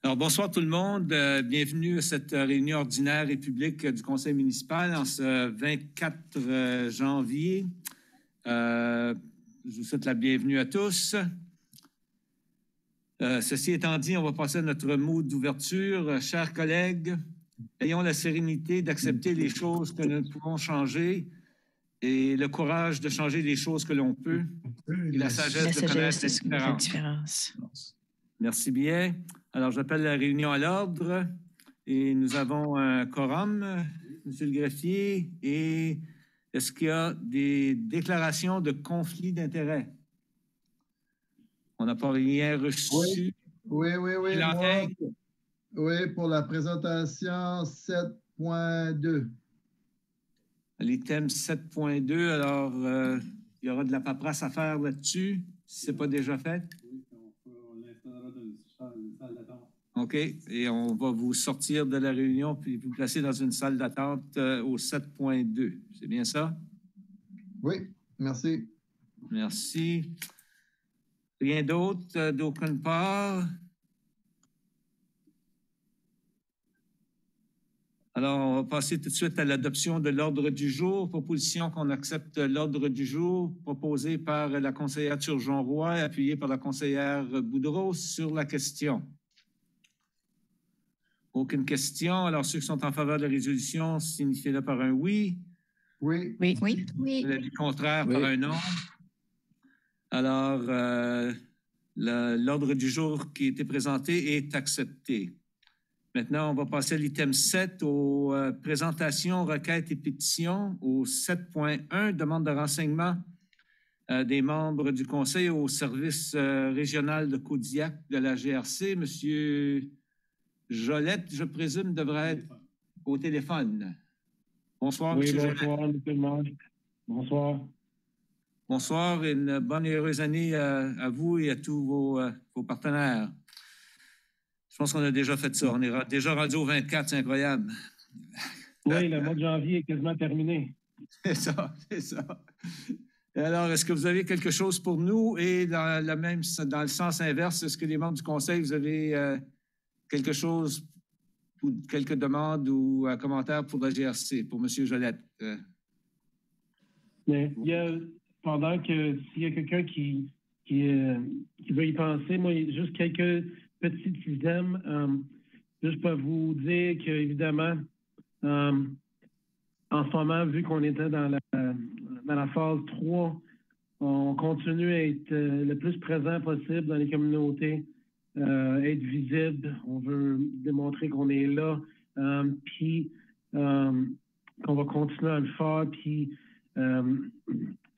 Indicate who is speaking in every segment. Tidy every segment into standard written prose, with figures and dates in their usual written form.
Speaker 1: Alors, bonsoir tout le monde. Bienvenue à cette réunion ordinaire et publique du Conseil municipal en ce 24 janvier. Je vous souhaite la bienvenue à tous. Ceci étant dit, on va passer à notre mot d'ouverture. Chers collègues, ayons la sérénité d'accepter les choses que nous pouvons changer et le courage de changer les choses que l'on peut et la sagesse de connaître la différence. Merci bien. Alors, j'appelle la réunion à l'ordre et nous avons un quorum, Monsieur le greffier, et est-ce qu'il y a des déclarations de conflit d'intérêts? On n'a pas rien reçu.
Speaker 2: Oui. Oui, pour la présentation 7.2.
Speaker 1: L'item 7.2, alors il y aura de la paperasse à faire là-dessus, si ce n'est pas déjà fait.
Speaker 3: On l'installera dans une salle d'attente.
Speaker 1: OK. Et on va vous sortir de la réunion puis vous placer dans une salle d'attente au 7.2. C'est bien ça?
Speaker 2: Oui, merci.
Speaker 1: Merci. Rien d'autre d'aucune part? Alors, on va passer tout de suite à l'adoption de l'ordre du jour. Proposition qu'on accepte l'ordre du jour proposé par la conseillère Turgeon-Roy, appuyée par la conseillère Boudreau sur la question. Aucune question. Alors, ceux qui sont en faveur de la résolution, signifiez-le par un oui.
Speaker 2: Oui.
Speaker 1: L'avis contraire par un non. Alors, l'ordre du jour qui a été présenté est accepté. Maintenant, on va passer à l'item 7, aux présentations, requêtes et pétitions. Au 7.1, demande de renseignement des membres du Conseil au service régional de Kodiak de la GRC. Monsieur Jolette, je présume, devrait être au téléphone. Bonsoir,
Speaker 4: oui,
Speaker 1: Monsieur
Speaker 4: bonsoir,
Speaker 1: Jolette.
Speaker 4: Monsieur le maire. Bonsoir.
Speaker 1: Bonsoir et une bonne et heureuse année à vous et à tous vos partenaires. Je pense qu'on a déjà fait ça. On est déjà rendu au 24, c'est incroyable.
Speaker 4: Oui, le mois de janvier est quasiment terminé.
Speaker 1: C'est ça. Alors, est-ce que vous avez quelque chose pour nous? Et dans le sens inverse, est-ce que les membres du Conseil, vous avez quelque chose, ou quelques demandes ou commentaires pour la GRC, pour M. Jolette?
Speaker 4: Mais pendant que s'il y a quelqu'un qui veut y penser, moi, juste quelques petites idèmes. Juste pour vous dire qu'évidemment, en ce moment, vu qu'on était dans la phase 3, on continue à être le plus présent possible dans les communautés, être visible. On veut démontrer qu'on est là, puis qu'on va continuer à le faire, puis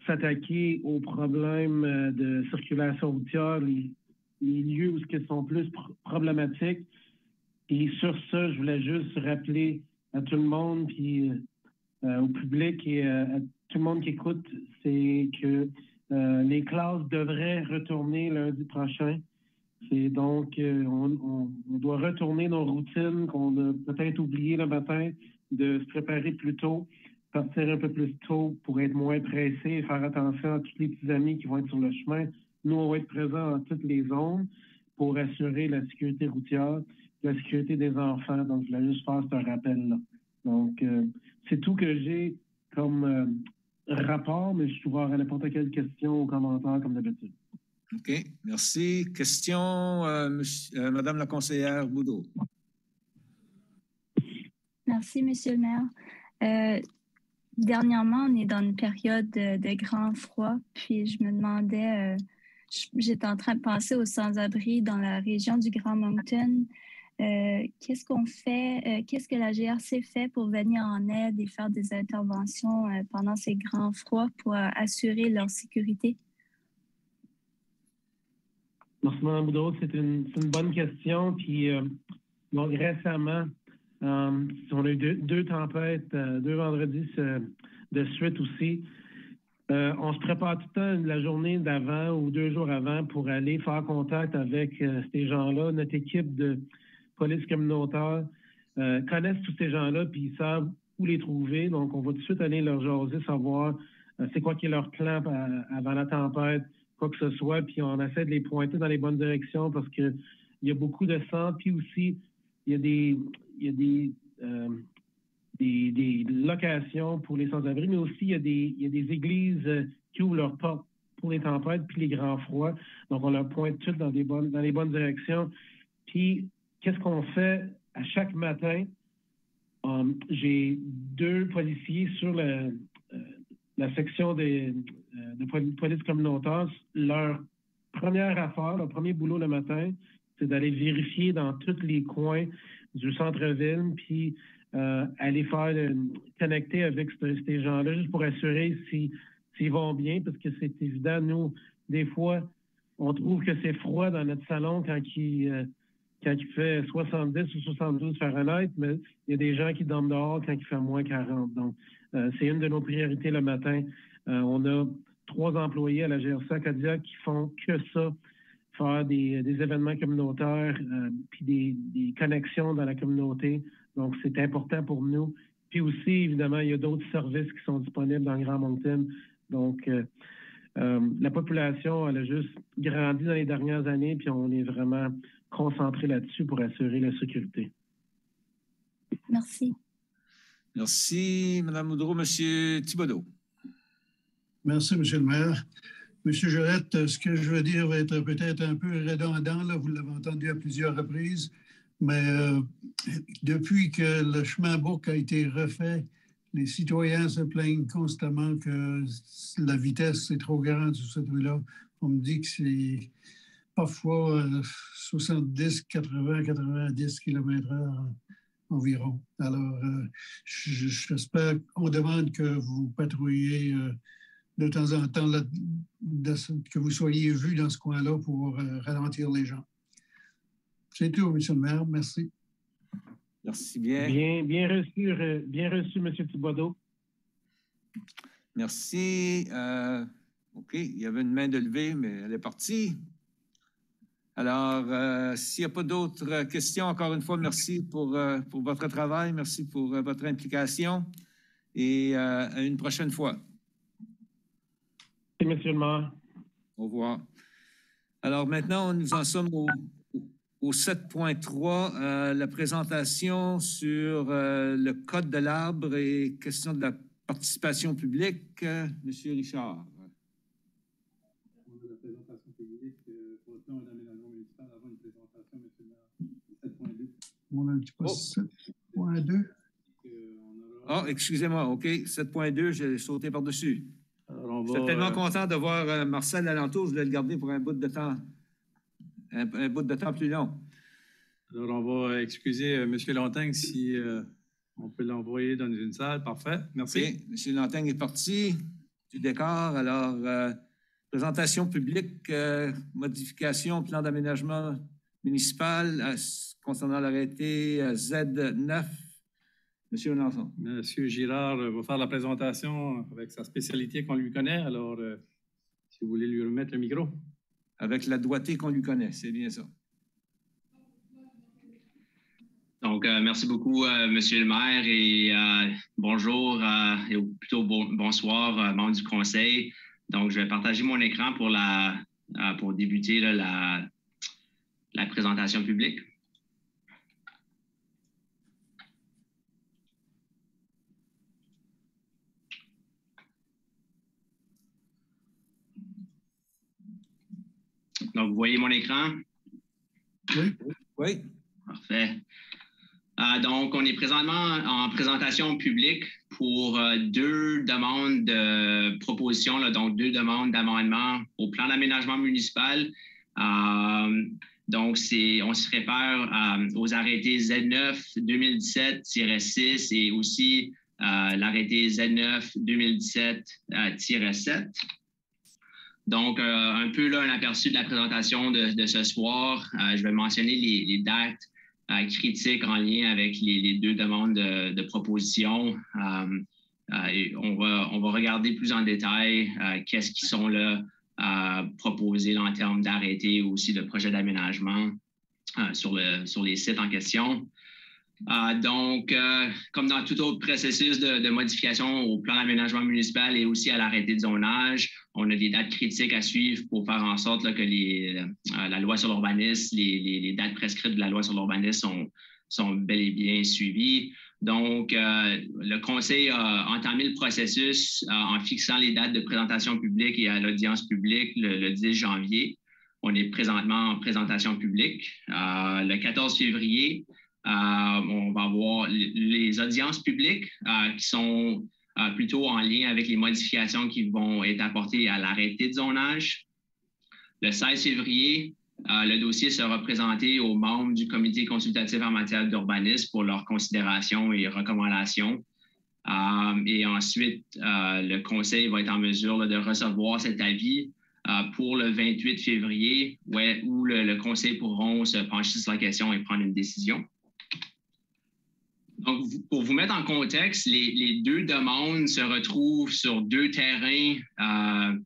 Speaker 4: s'attaquer aux problèmes de circulation routière, les lieux où ils sont plus problématiques. Et sur ça, je voulais juste rappeler à tout le monde, puis au public et à tout le monde qui écoute, c'est que les classes devraient retourner lundi prochain. C'est donc, on doit retourner nos routines qu'on a peut-être oublié le matin, de se préparer plus tôt, partir un peu plus tôt pour être moins pressé et faire attention à tous les petits amis qui vont être sur le chemin. Nous, on va être présents dans toutes les zones pour assurer la sécurité routière, la sécurité des enfants. Donc, je voulais juste faire ce rappel-là. Donc, c'est tout que j'ai comme rapport, mais je suis ouvert à n'importe quelle question ou commentaire comme d'habitude.
Speaker 1: OK, merci. Question, Madame la conseillère Boudreau.
Speaker 5: Merci, Monsieur le maire. Dernièrement, on est dans une période de grand froid, puis je me demandais, j'étais en train de penser aux sans-abri dans la région du Grand Moncton. Qu'est-ce qu'on fait, qu'est-ce que la GRC fait pour venir en aide et faire des interventions pendant ces grands froids pour assurer leur sécurité?
Speaker 4: Merci, Mme Boudreau. C'est une bonne question. Puis, donc, récemment, on a eu deux tempêtes, 2 vendredis de suite aussi. On se prépare tout le temps la journée d'avant ou 2 jours avant pour aller faire contact avec ces gens-là. Notre équipe de police communautaire connaissent tous ces gens-là puis ils savent où les trouver. Donc, on va tout de suite aller leur jaser, savoir c'est quoi qui est leur plan avant la tempête, quoi que ce soit. Puis, on essaie de les pointer dans les bonnes directions parce que il y a beaucoup de sang, puis aussi, il y a des locations pour les sans-abri, mais aussi il y a des églises qui ouvrent leurs portes pour les tempêtes puis les grands froids. Donc, on leur pointe toutes dans les bonnes directions. Puis, qu'est-ce qu'on fait à chaque matin? J'ai 2 policiers sur la section de police communautaire. Leur première affaire, leur premier boulot le matin, c'est d'aller vérifier dans tous les coins du centre-ville, puis aller faire connecter avec ces gens-là, juste pour assurer s'ils vont bien, parce que c'est évident, nous, des fois, on trouve que c'est froid dans notre salon quand il fait 70 ou 72 Fahrenheit, mais il y a des gens qui dorment dehors quand il fait moins 40. Donc, c'est une de nos priorités le matin. On a 3 employés à la GRC Acadia qui font que ça, faire des événements communautaires, puis des connexions dans la communauté. Donc, c'est important pour nous. Puis aussi, évidemment, il y a d'autres services qui sont disponibles dans Grand Moncton. Donc, la population, elle a juste grandi dans les dernières années, puis on est vraiment concentré là-dessus pour assurer la sécurité.
Speaker 5: Merci.
Speaker 1: Merci, Mme Moudreau. Monsieur Thibodeau.
Speaker 6: Merci, M. le maire. M. Jolette, ce que je veux dire va être peut-être un peu redondant, là, vous l'avez entendu à plusieurs reprises, mais depuis que le chemin Bourque a été refait, les citoyens se plaignent constamment que la vitesse est trop grande sur cette rue-là. On me dit que c'est parfois 70, 80, 90 km/h environ. Alors, j'espère qu'on demande que vous patrouillez de temps en temps, que vous soyez vu dans ce coin-là pour ralentir les gens. C'est tout, M. le maire. Merci.
Speaker 1: Merci bien.
Speaker 4: Bien reçu, M. Thibodeau.
Speaker 1: Merci. OK, il y avait une main de levée, mais elle est partie. Alors, s'il n'y a pas d'autres questions, encore une fois, merci pour votre travail, merci pour votre implication et à une prochaine fois.
Speaker 4: Merci, Monsieur le maire.
Speaker 1: Au revoir. Alors maintenant, nous en sommes au 7.3, la présentation sur le code de l'arbre et question de la participation publique. Monsieur Richard.
Speaker 3: La présentation publique pour le plan d'aménagement municipal avant une présentation, monsieur le maire, 7.2.
Speaker 6: On a un petit peu 7.2.
Speaker 1: Ah, excusez-moi, OK, 7.2, j'ai sauté par-dessus. J'étais tellement content de voir Marcel alentour, je voulais le garder pour un bout de temps, un bout de temps plus long.
Speaker 3: Alors, on va excuser M. Lanting si on peut l'envoyer dans une salle. Parfait, merci.
Speaker 1: Okay. M. Lanting est parti du décor. Alors, présentation publique, modification, plan d'aménagement municipal concernant l'arrêté Z9. Monsieur Lançon.
Speaker 3: Monsieur Girard va faire la présentation avec sa spécialité qu'on lui connaît. Alors, si vous voulez lui remettre le micro.
Speaker 1: Avec la doigté qu'on lui connaît, c'est bien ça.
Speaker 7: Donc, merci beaucoup, Monsieur le maire, et bonjour, et plutôt bonsoir, membres du conseil. Donc, je vais partager mon écran pour débuter là, la présentation publique. Donc, vous voyez mon écran?
Speaker 6: Oui.
Speaker 1: Oui.
Speaker 7: Parfait. Donc, on est présentement en présentation publique pour 2 demandes de propositions, là, donc 2 demandes d'amendement au plan d'aménagement municipal. Donc, on se réfère aux arrêtés Z9 2017-6 et aussi l'arrêté Z9 2017-7. Donc, un peu là, un aperçu de la présentation de ce soir. Je vais mentionner les dates critiques en lien avec les 2 demandes de proposition. Et on va regarder plus en détail qu'est-ce qui sont là proposés en termes d'arrêtés ou aussi de projets d'aménagement sur les sites en question. Donc, comme dans tout autre processus de modification au plan d'aménagement municipal et aussi à l'arrêté de zonage, on a des dates critiques à suivre pour faire en sorte là, que la loi sur l'urbanisme, les dates prescrites de la loi sur l'urbanisme sont bel et bien suivies. Donc, le Conseil a entamé le processus en fixant les dates de présentation publique et à l'audience publique le 10 janvier. On est présentement en présentation publique. Le 14 février, on va avoir les audiences publiques qui sont plutôt en lien avec les modifications qui vont être apportées à l'arrêté de zonage. Le 16 février, le dossier sera présenté aux membres du comité consultatif en matière d'urbanisme pour leurs considérations et recommandations. Et ensuite, le Conseil va être en mesure là, de recevoir cet avis pour le 28 février, où le Conseil pourront se pencher sur la question et prendre une décision. Donc, pour vous mettre en contexte, les deux demandes se retrouvent sur deux terrains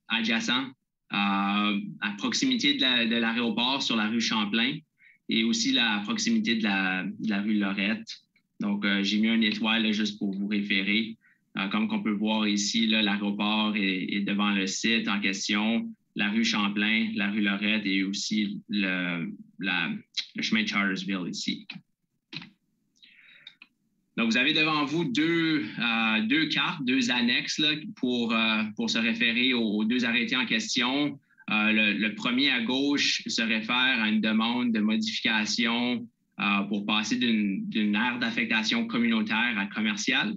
Speaker 7: adjacents, à proximité de l'aéroport sur la rue Champlain et aussi à proximité de la rue Lorette. Donc, j'ai mis une étoile là, juste pour vous référer. Comme on peut voir ici, l'aéroport est devant le site en question, la rue Champlain, la rue Lorette et aussi le chemin de Chartersville ici. Donc, vous avez devant vous deux cartes, deux annexes là, pour se référer aux deux arrêtés en question. Le premier à gauche se réfère à une demande de modification pour passer d'une aire d'affectation communautaire à commerciale.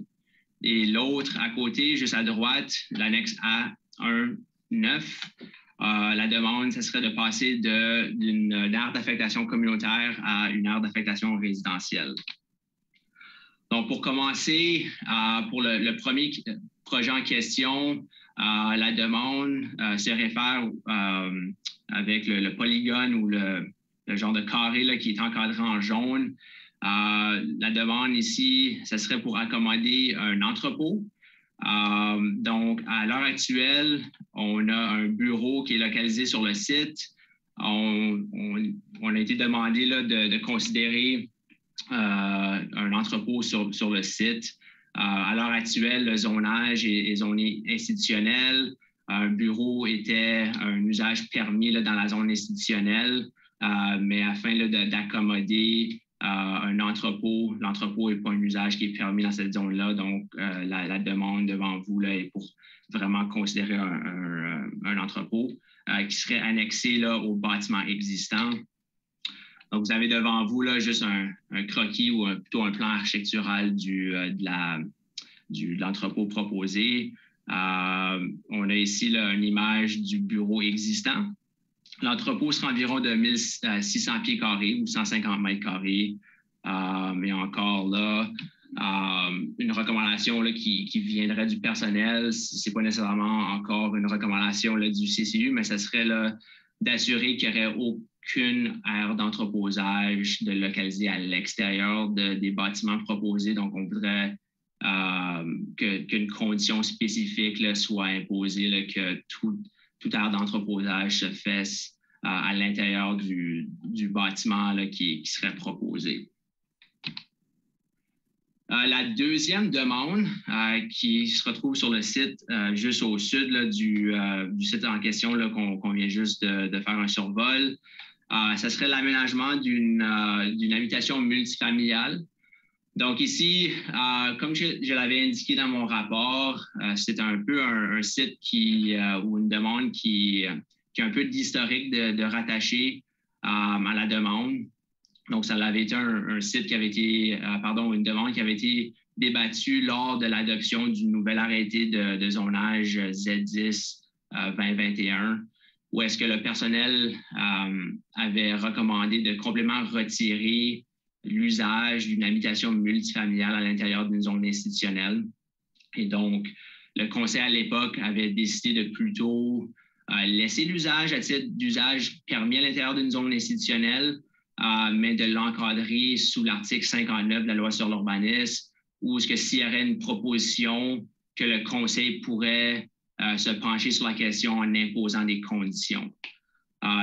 Speaker 7: Et l'autre à côté, juste à droite, l'annexe A1-9, la demande, ce serait de passer d'une aire d'affectation communautaire à une aire d'affectation résidentielle. Donc, pour commencer, pour le premier projet en question, la demande se réfère avec le polygone ou le genre de carré là, qui est encadré en jaune. La demande ici, ce serait pour accommoder un entrepôt. Donc, à l'heure actuelle, on a un bureau qui est localisé sur le site. On a été demandé là, de considérer un entrepôt sur le site. À l'heure actuelle, le zonage est zoné institutionnel. Un bureau était un usage permis là, dans la zone institutionnelle, mais afin d'accommoder un entrepôt, l'entrepôt n'est pas un usage qui est permis dans cette zone-là. Donc, la demande devant vous là, est pour vraiment considérer un entrepôt qui serait annexé là, au bâtiment existant. Donc, vous avez devant vous là, juste un croquis ou plutôt un plan architectural de l'entrepôt proposé. On a ici là, une image du bureau existant. L'entrepôt sera environ de 1600 pieds carrés ou 150 mètres carrés. Mais encore là, une recommandation là, qui viendrait du personnel, ce n'est pas nécessairement encore une recommandation là, du CCU, mais ce serait d'assurer qu'il n'y aurait aucune aire d'entreposage de localiser à l'extérieur des bâtiments proposés. Donc, on voudrait qu'une condition spécifique là, soit imposée, là, que toute aire d'entreposage se fasse à l'intérieur du bâtiment là, qui serait proposé. La deuxième demande qui se retrouve sur le site juste au sud là, du site en question qu'on vient juste de faire un survol, ce serait l'aménagement d'une habitation multifamiliale. Donc ici, comme je l'avais indiqué dans mon rapport, c'est un peu un site ou une demande qui a un peu d'historique de rattacher à la demande. Donc, ça avait été un site qui avait été, une demande qui avait été débattue lors de l'adoption du nouvel arrêté de zonage Z10-2021, où est-ce que le personnel avait recommandé de complètement retirer l'usage d'une habitation multifamiliale à l'intérieur d'une zone institutionnelle. Et donc, le conseil à l'époque avait décidé de plutôt laisser l'usage à titre d'usage permis à l'intérieur d'une zone institutionnelle, mais de l'encadrer sous l'article 59 de la loi sur l'urbanisme, où est-ce que s'il y aurait une proposition que le conseil pourrait se pencher sur la question en imposant des conditions.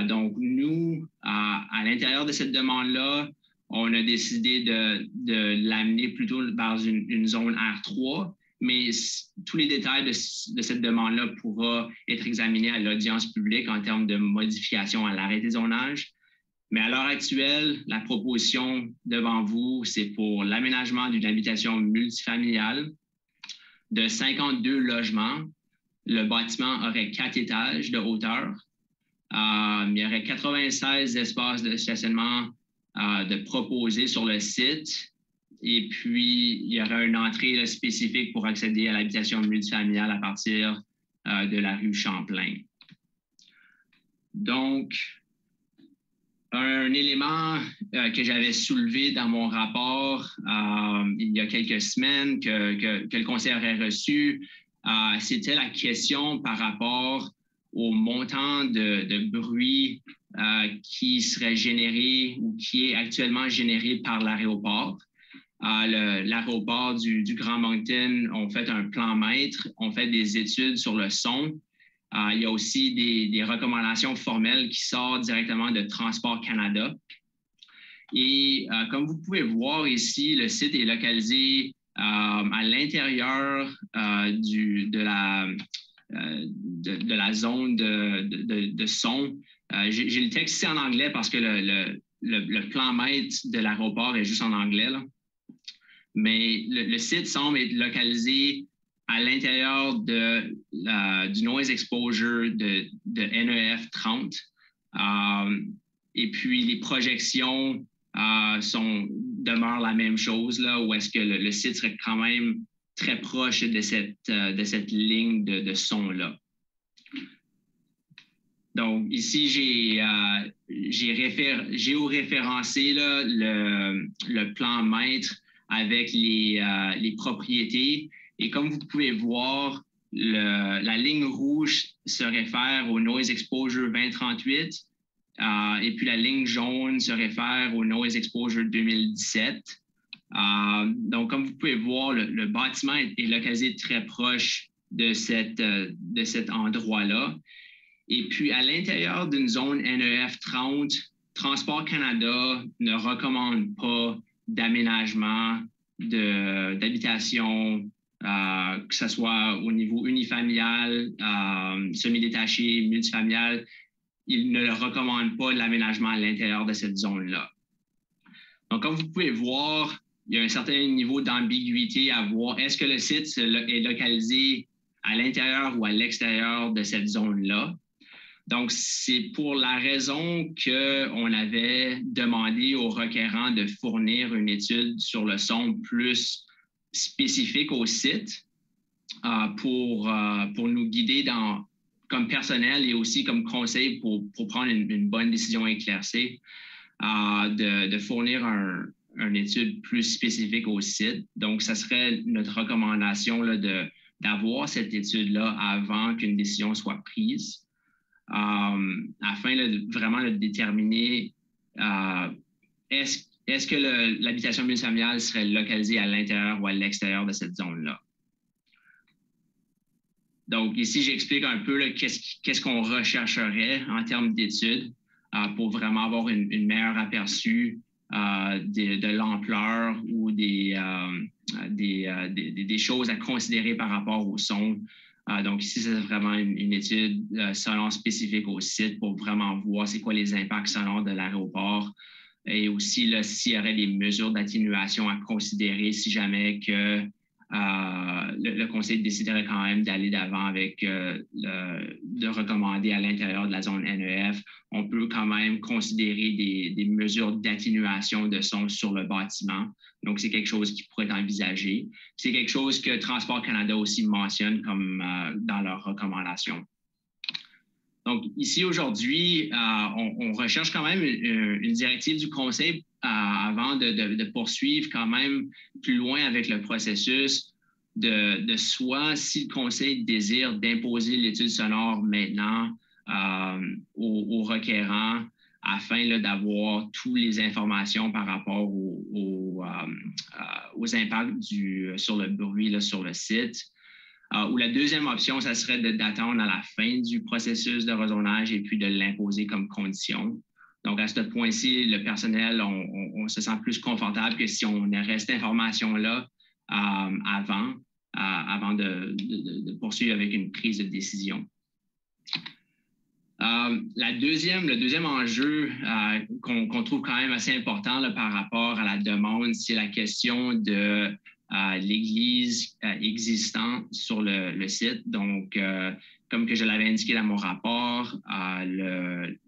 Speaker 7: Donc, nous, à l'intérieur de cette demande-là, on a décidé de l'amener plutôt vers une zone R3, mais tous les détails de cette demande-là pourra être examinés à l'audience publique en termes de modification à l'arrêté de zonage. Mais à l'heure actuelle, la proposition devant vous, c'est pour l'aménagement d'une habitation multifamiliale de 52 logements. Le bâtiment aurait 4 étages de hauteur. Il y aurait 96 espaces de stationnement de proposés sur le site. Et puis, il y aurait une entrée là, spécifique pour accéder à l'habitation multifamiliale à partir de la rue Champlain. Donc, un élément que j'avais soulevé dans mon rapport il y a quelques semaines que le conseil aurait reçu, c'était la question par rapport au montant de bruit qui serait généré ou qui est actuellement généré par l'aéroport. L'aéroport du Grand Moncton, on fait un plan maître, on fait des études sur le son. Il y a aussi des recommandations formelles qui sortent directement de Transport Canada. Et comme vous pouvez voir ici, le site est localisé à l'intérieur de la zone de son. J'ai le texte ici en anglais parce que le plan maître de l'aéroport est juste en anglais, là. Mais le site semble être localisé à l'intérieur du noise exposure de NEF 30. Et puis, les projections demeurent la même chose, là, où est-ce que le site serait quand même très proche de cette ligne de son-là. Donc, ici, j'ai géoréférencé là, le plan maître avec les propriétés. Et comme vous pouvez voir, la ligne rouge se réfère au Noise Exposure 2038 et puis la ligne jaune se réfère au Noise Exposure 2017. Donc, comme vous pouvez voir, le bâtiment est localisé très proche de cet endroit-là. Et puis, à l'intérieur d'une zone NEF 30, Transport Canada ne recommande pas d'aménagement d'habitation, que ce soit au niveau unifamilial, semi-détaché, multifamilial. Il ne le recommande pas l'aménagement à l'intérieur de cette zone-là. Donc, comme vous pouvez voir, il y a un certain niveau d'ambiguïté à voir. Est-ce que le site est localisé à l'intérieur ou à l'extérieur de cette zone-là? Donc, c'est pour la raison qu'on avait demandé aux requérants de fournir une étude sur le son plus spécifique au site pour nous guider comme personnel et aussi comme conseil pour prendre une bonne décision éclaircie, de fournir une étude plus spécifique au site. Donc, ça serait notre recommandation là, d'avoir cette étude-là avant qu'une décision soit prise. Afin là, vraiment de déterminer est-ce que l'habitation multifamiliale serait localisée à l'intérieur ou à l'extérieur de cette zone-là. Donc, ici, j'explique un peu qu'est-ce qu'on rechercherait en termes d'études pour vraiment avoir une meilleure aperçu de l'ampleur ou des choses à considérer par rapport au son. Donc, ici, c'est vraiment une étude sonore spécifique au site pour vraiment voir c'est quoi les impacts sonores de l'aéroport et aussi s'il y aurait des mesures d'atténuation à considérer si jamais que le conseil déciderait quand même d'aller d'avant avec de recommander à l'intérieur de la zone NEF. On peut quand même considérer des mesures d'atténuation de son sur le bâtiment. Donc, c'est quelque chose qui pourrait être envisagé. C'est quelque chose que Transport Canada aussi mentionne comme dans leurs recommandations. Donc, ici, aujourd'hui, on recherche quand même une directive du conseil avant de poursuivre quand même plus loin avec le processus de soit, si le conseil désire d'imposer l'étude sonore maintenant aux requérants afin d'avoir toutes les informations par rapport aux impacts sur le bruit là, sur le site. Ou la deuxième option, ça serait d'attendre à la fin du processus de rezonage et puis de l'imposer comme condition. Donc, à ce point-ci, le personnel, on se sent plus confortable que si on aurait cette information-là avant de poursuivre avec une prise de décision. Le deuxième enjeu qu'on trouve quand même assez important là, par rapport à la demande, c'est la question de l'église existante sur le site. Donc, comme que je l'avais indiqué dans mon rapport,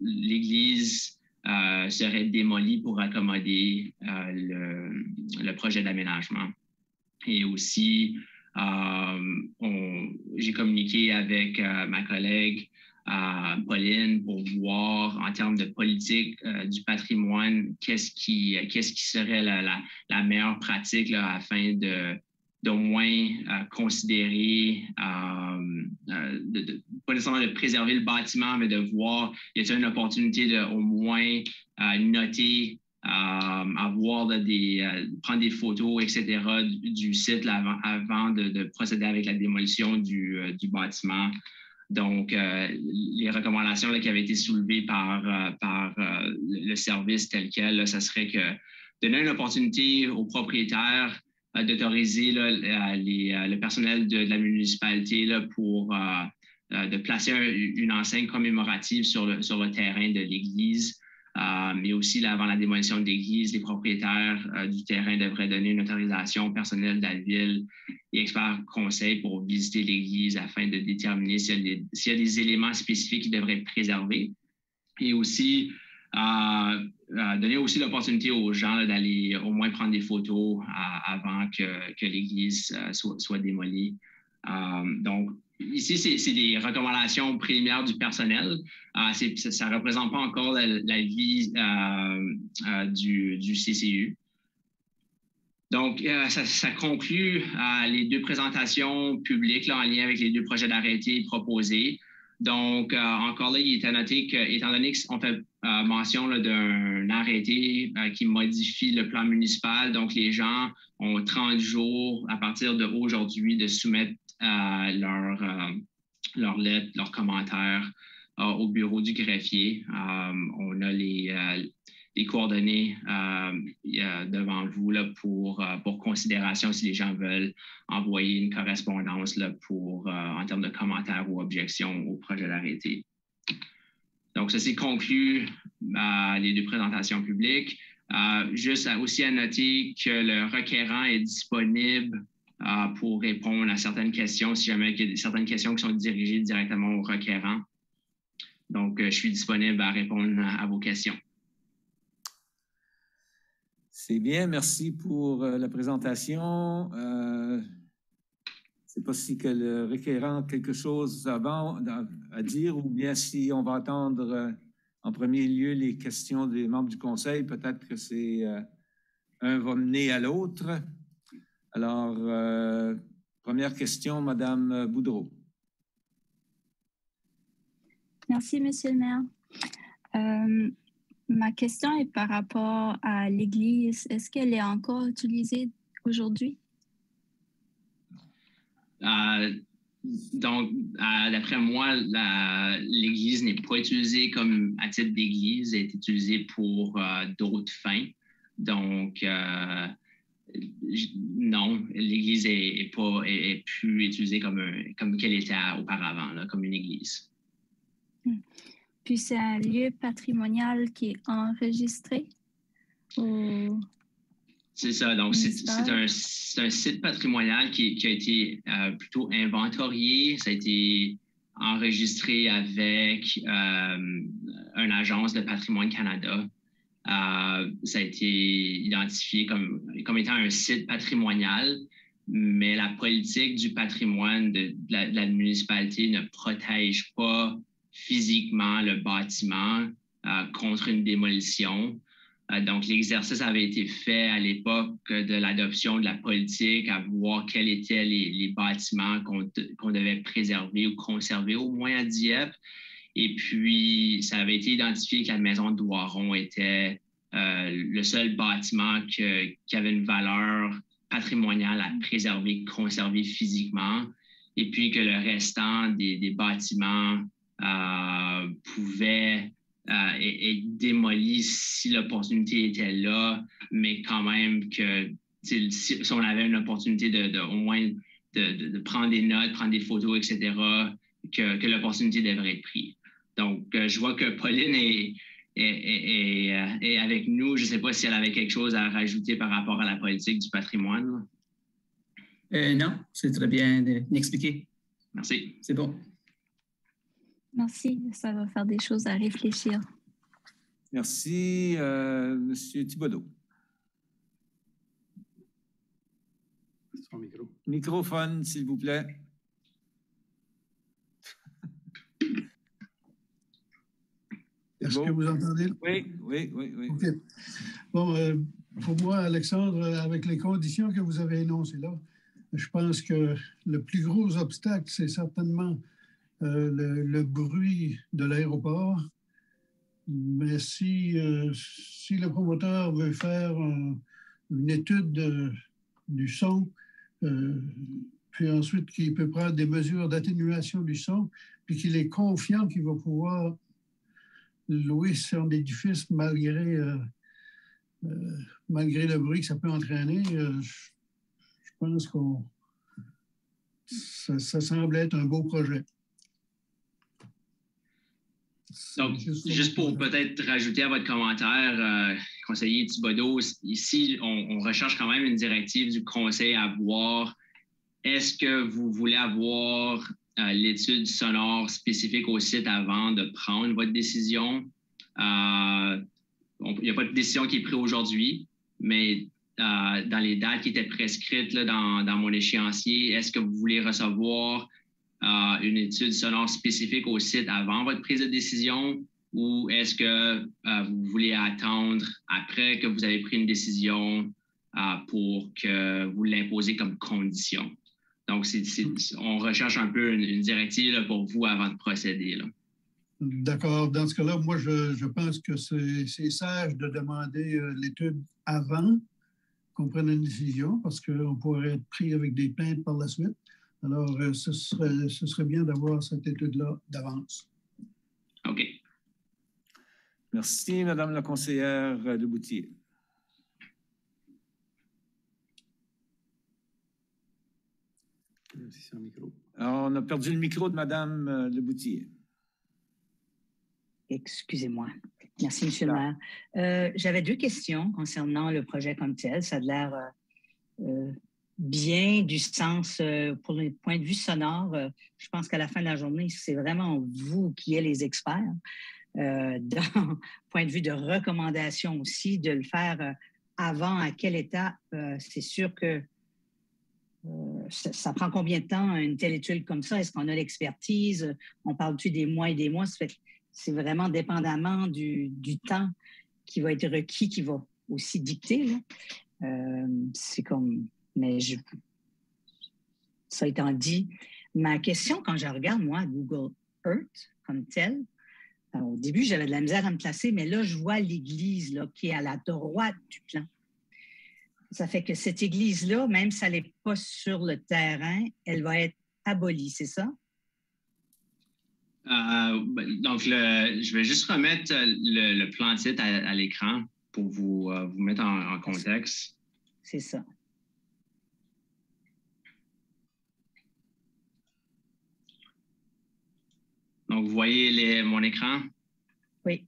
Speaker 7: l'église serait démolie pour accommoder le projet d'aménagement. Et aussi, j'ai communiqué avec ma collègue Pauline pour voir en termes de politique du patrimoine, qu'est-ce qui serait la meilleure pratique là, afin d'au moins considérer, pas nécessairement de préserver le bâtiment, mais de voir, y a-t-il une opportunité de au moins noter, avoir prendre des photos, etc. du site là, avant de procéder avec la démolition du bâtiment. Donc, les recommandations là, qui avaient été soulevées par le service tel quel, là, ça serait que donner une opportunité aux propriétaires d'autoriser le personnel de la municipalité là, pour de placer une enseigne commémorative sur le terrain de l'église. Mais aussi, là, avant la démolition de l'église, les propriétaires du terrain devraient donner une autorisation au personnel de la ville et experts conseils pour visiter l'église afin de déterminer s'il y a des éléments spécifiques qui devraient être préservés. Et aussi, donner aussi l'opportunité aux gens d'aller au moins prendre des photos avant que l'église soit démolie. Donc, ici, c'est des recommandations préliminaires du personnel. Ça ne représente pas encore la vie du CCU. Donc, ça conclut les deux présentations publiques là, en lien avec les deux projets d'arrêté proposés. Donc, encore là, il est à noter qu'étant donné qu'on fait mention d'un arrêté qui modifie le plan municipal, donc les gens ont 30 jours à partir d'aujourd'hui de soumettre leurs lettres, leurs commentaires au bureau du greffier. On a les coordonnées devant vous là, pour considération si les gens veulent envoyer une correspondance là, en termes de commentaires ou objections au projet d'arrêté. Donc, ceci conclut les deux présentations publiques. Juste aussi à noter que le requérant est disponible pour répondre à certaines questions, si jamais il y a certaines questions qui sont dirigées directement au requérant. Donc, je suis disponible à répondre à vos questions.
Speaker 1: C'est bien, merci pour la présentation. Je ne sais pas si que le requérant a quelque chose avant à dire ou bien si on va attendre en premier lieu les questions des membres du conseil. Peut-être que c'est un va mener à l'autre. Alors, première question, Madame Boudreau.
Speaker 5: Merci, Monsieur le maire. Ma question est par rapport à l'église. Est-ce qu'elle est encore utilisée aujourd'hui?
Speaker 7: Donc, d'après moi, l'église n'est pas utilisée comme à titre d'église, elle est utilisée pour d'autres fins. Donc, non, l'église est plus utilisée comme qu'elle était auparavant, là, comme une église.
Speaker 5: Puis c'est un lieu patrimonial qui est enregistré?
Speaker 7: C'est ça, donc c'est un site patrimonial qui a été plutôt inventorié. Ça a été enregistré avec une agence de Patrimoine Canada. Ça a été identifié comme étant un site patrimonial, mais la politique du patrimoine de la municipalité ne protège pas physiquement le bâtiment contre une démolition. Donc, l'exercice avait été fait à l'époque de l'adoption de la politique, à voir quels étaient les bâtiments qu'on devait préserver ou conserver, au moins à Dieppe. Et puis, ça avait été identifié que la maison de Doiron était le seul bâtiment qui avait une valeur patrimoniale à préserver, conserver physiquement. Et puis que le restant des bâtiments pouvaient est démolie si l'opportunité était là, mais quand même que si on avait une opportunité au moins de prendre des notes, prendre des photos, etc., que l'opportunité devrait être prise. Donc, je vois que Pauline est avec nous. Je ne sais pas si elle avait quelque chose à rajouter par rapport à la politique du patrimoine.
Speaker 8: Non, c'est très bien expliqué.
Speaker 7: Merci.
Speaker 8: C'est bon.
Speaker 5: Merci, ça va faire des choses à réfléchir.
Speaker 1: Merci, Monsieur Thibodeau.
Speaker 3: Son micro.
Speaker 1: Microphone, s'il vous plaît.
Speaker 6: Est-ce que vous entendez?
Speaker 1: Oui.
Speaker 6: OK. Bon, pour moi, Alexandre, avec les conditions que vous avez énoncées là, je pense que le plus gros obstacle, c'est certainement le bruit de l'aéroport. Mais si le promoteur veut faire une étude du son, puis ensuite qu'il peut prendre des mesures d'atténuation du son, puis qu'il est confiant qu'il va pouvoir louer son édifice malgré le bruit que ça peut entraîner, je pense que ça semble être un beau projet.
Speaker 7: Donc, juste pour peut-être rajouter à votre commentaire, conseiller Thibodeau, ici, on recherche quand même une directive du conseil à voir. Est-ce que vous voulez avoir l'étude sonore spécifique au site avant de prendre votre décision? Il n'y a pas de décision qui est prise aujourd'hui, mais dans les dates qui étaient prescrites là, dans mon échéancier, est-ce que vous voulez recevoir une étude sonore spécifique au site avant votre prise de décision ou est-ce que vous voulez attendre après que vous avez pris une décision pour que vous l'imposez comme condition? Donc, on recherche un peu une directive là, pour vous avant de procéder.
Speaker 6: D'accord. Dans ce cas-là, moi, je pense que c'est sage de demander l'étude avant qu'on prenne une décision parce qu'on pourrait être pris avec des plaintes par la suite. Alors, ce serait bien d'avoir cette étude-là d'avance.
Speaker 7: OK.
Speaker 1: Merci, Madame la conseillère Leboutier. Alors, on a perdu le micro de Madame Leboutier.
Speaker 9: Excusez-moi. Merci, Monsieur le maire. J'avais deux questions concernant le projet comme tel. Ça a l'air bien du sens pour le point de vue sonore. Je pense qu'à la fin de la journée, c'est vraiment vous qui êtes les experts. D'un point de vue de recommandation aussi, de le faire avant, à quel état, c'est sûr que ça prend combien de temps une telle étude comme ça? Est-ce qu'on a l'expertise? On parle-tu des mois et des mois? Ça fait que c'est vraiment dépendamment du temps qui va être requis, qui va aussi dicter. C'est comme... Mais ça étant dit, ma question, quand je regarde, moi, Google Earth comme tel, au début, j'avais de la misère à me placer, mais là, je vois l'église là, qui est à la droite du plan. Ça fait que cette église-là, même si elle n'est pas sur le terrain, elle va être abolie, c'est ça?
Speaker 7: Donc, je vais juste remettre le plan de site à l'écran pour vous mettre en contexte.
Speaker 9: C'est ça.
Speaker 7: Donc, vous voyez mon écran?
Speaker 9: Oui.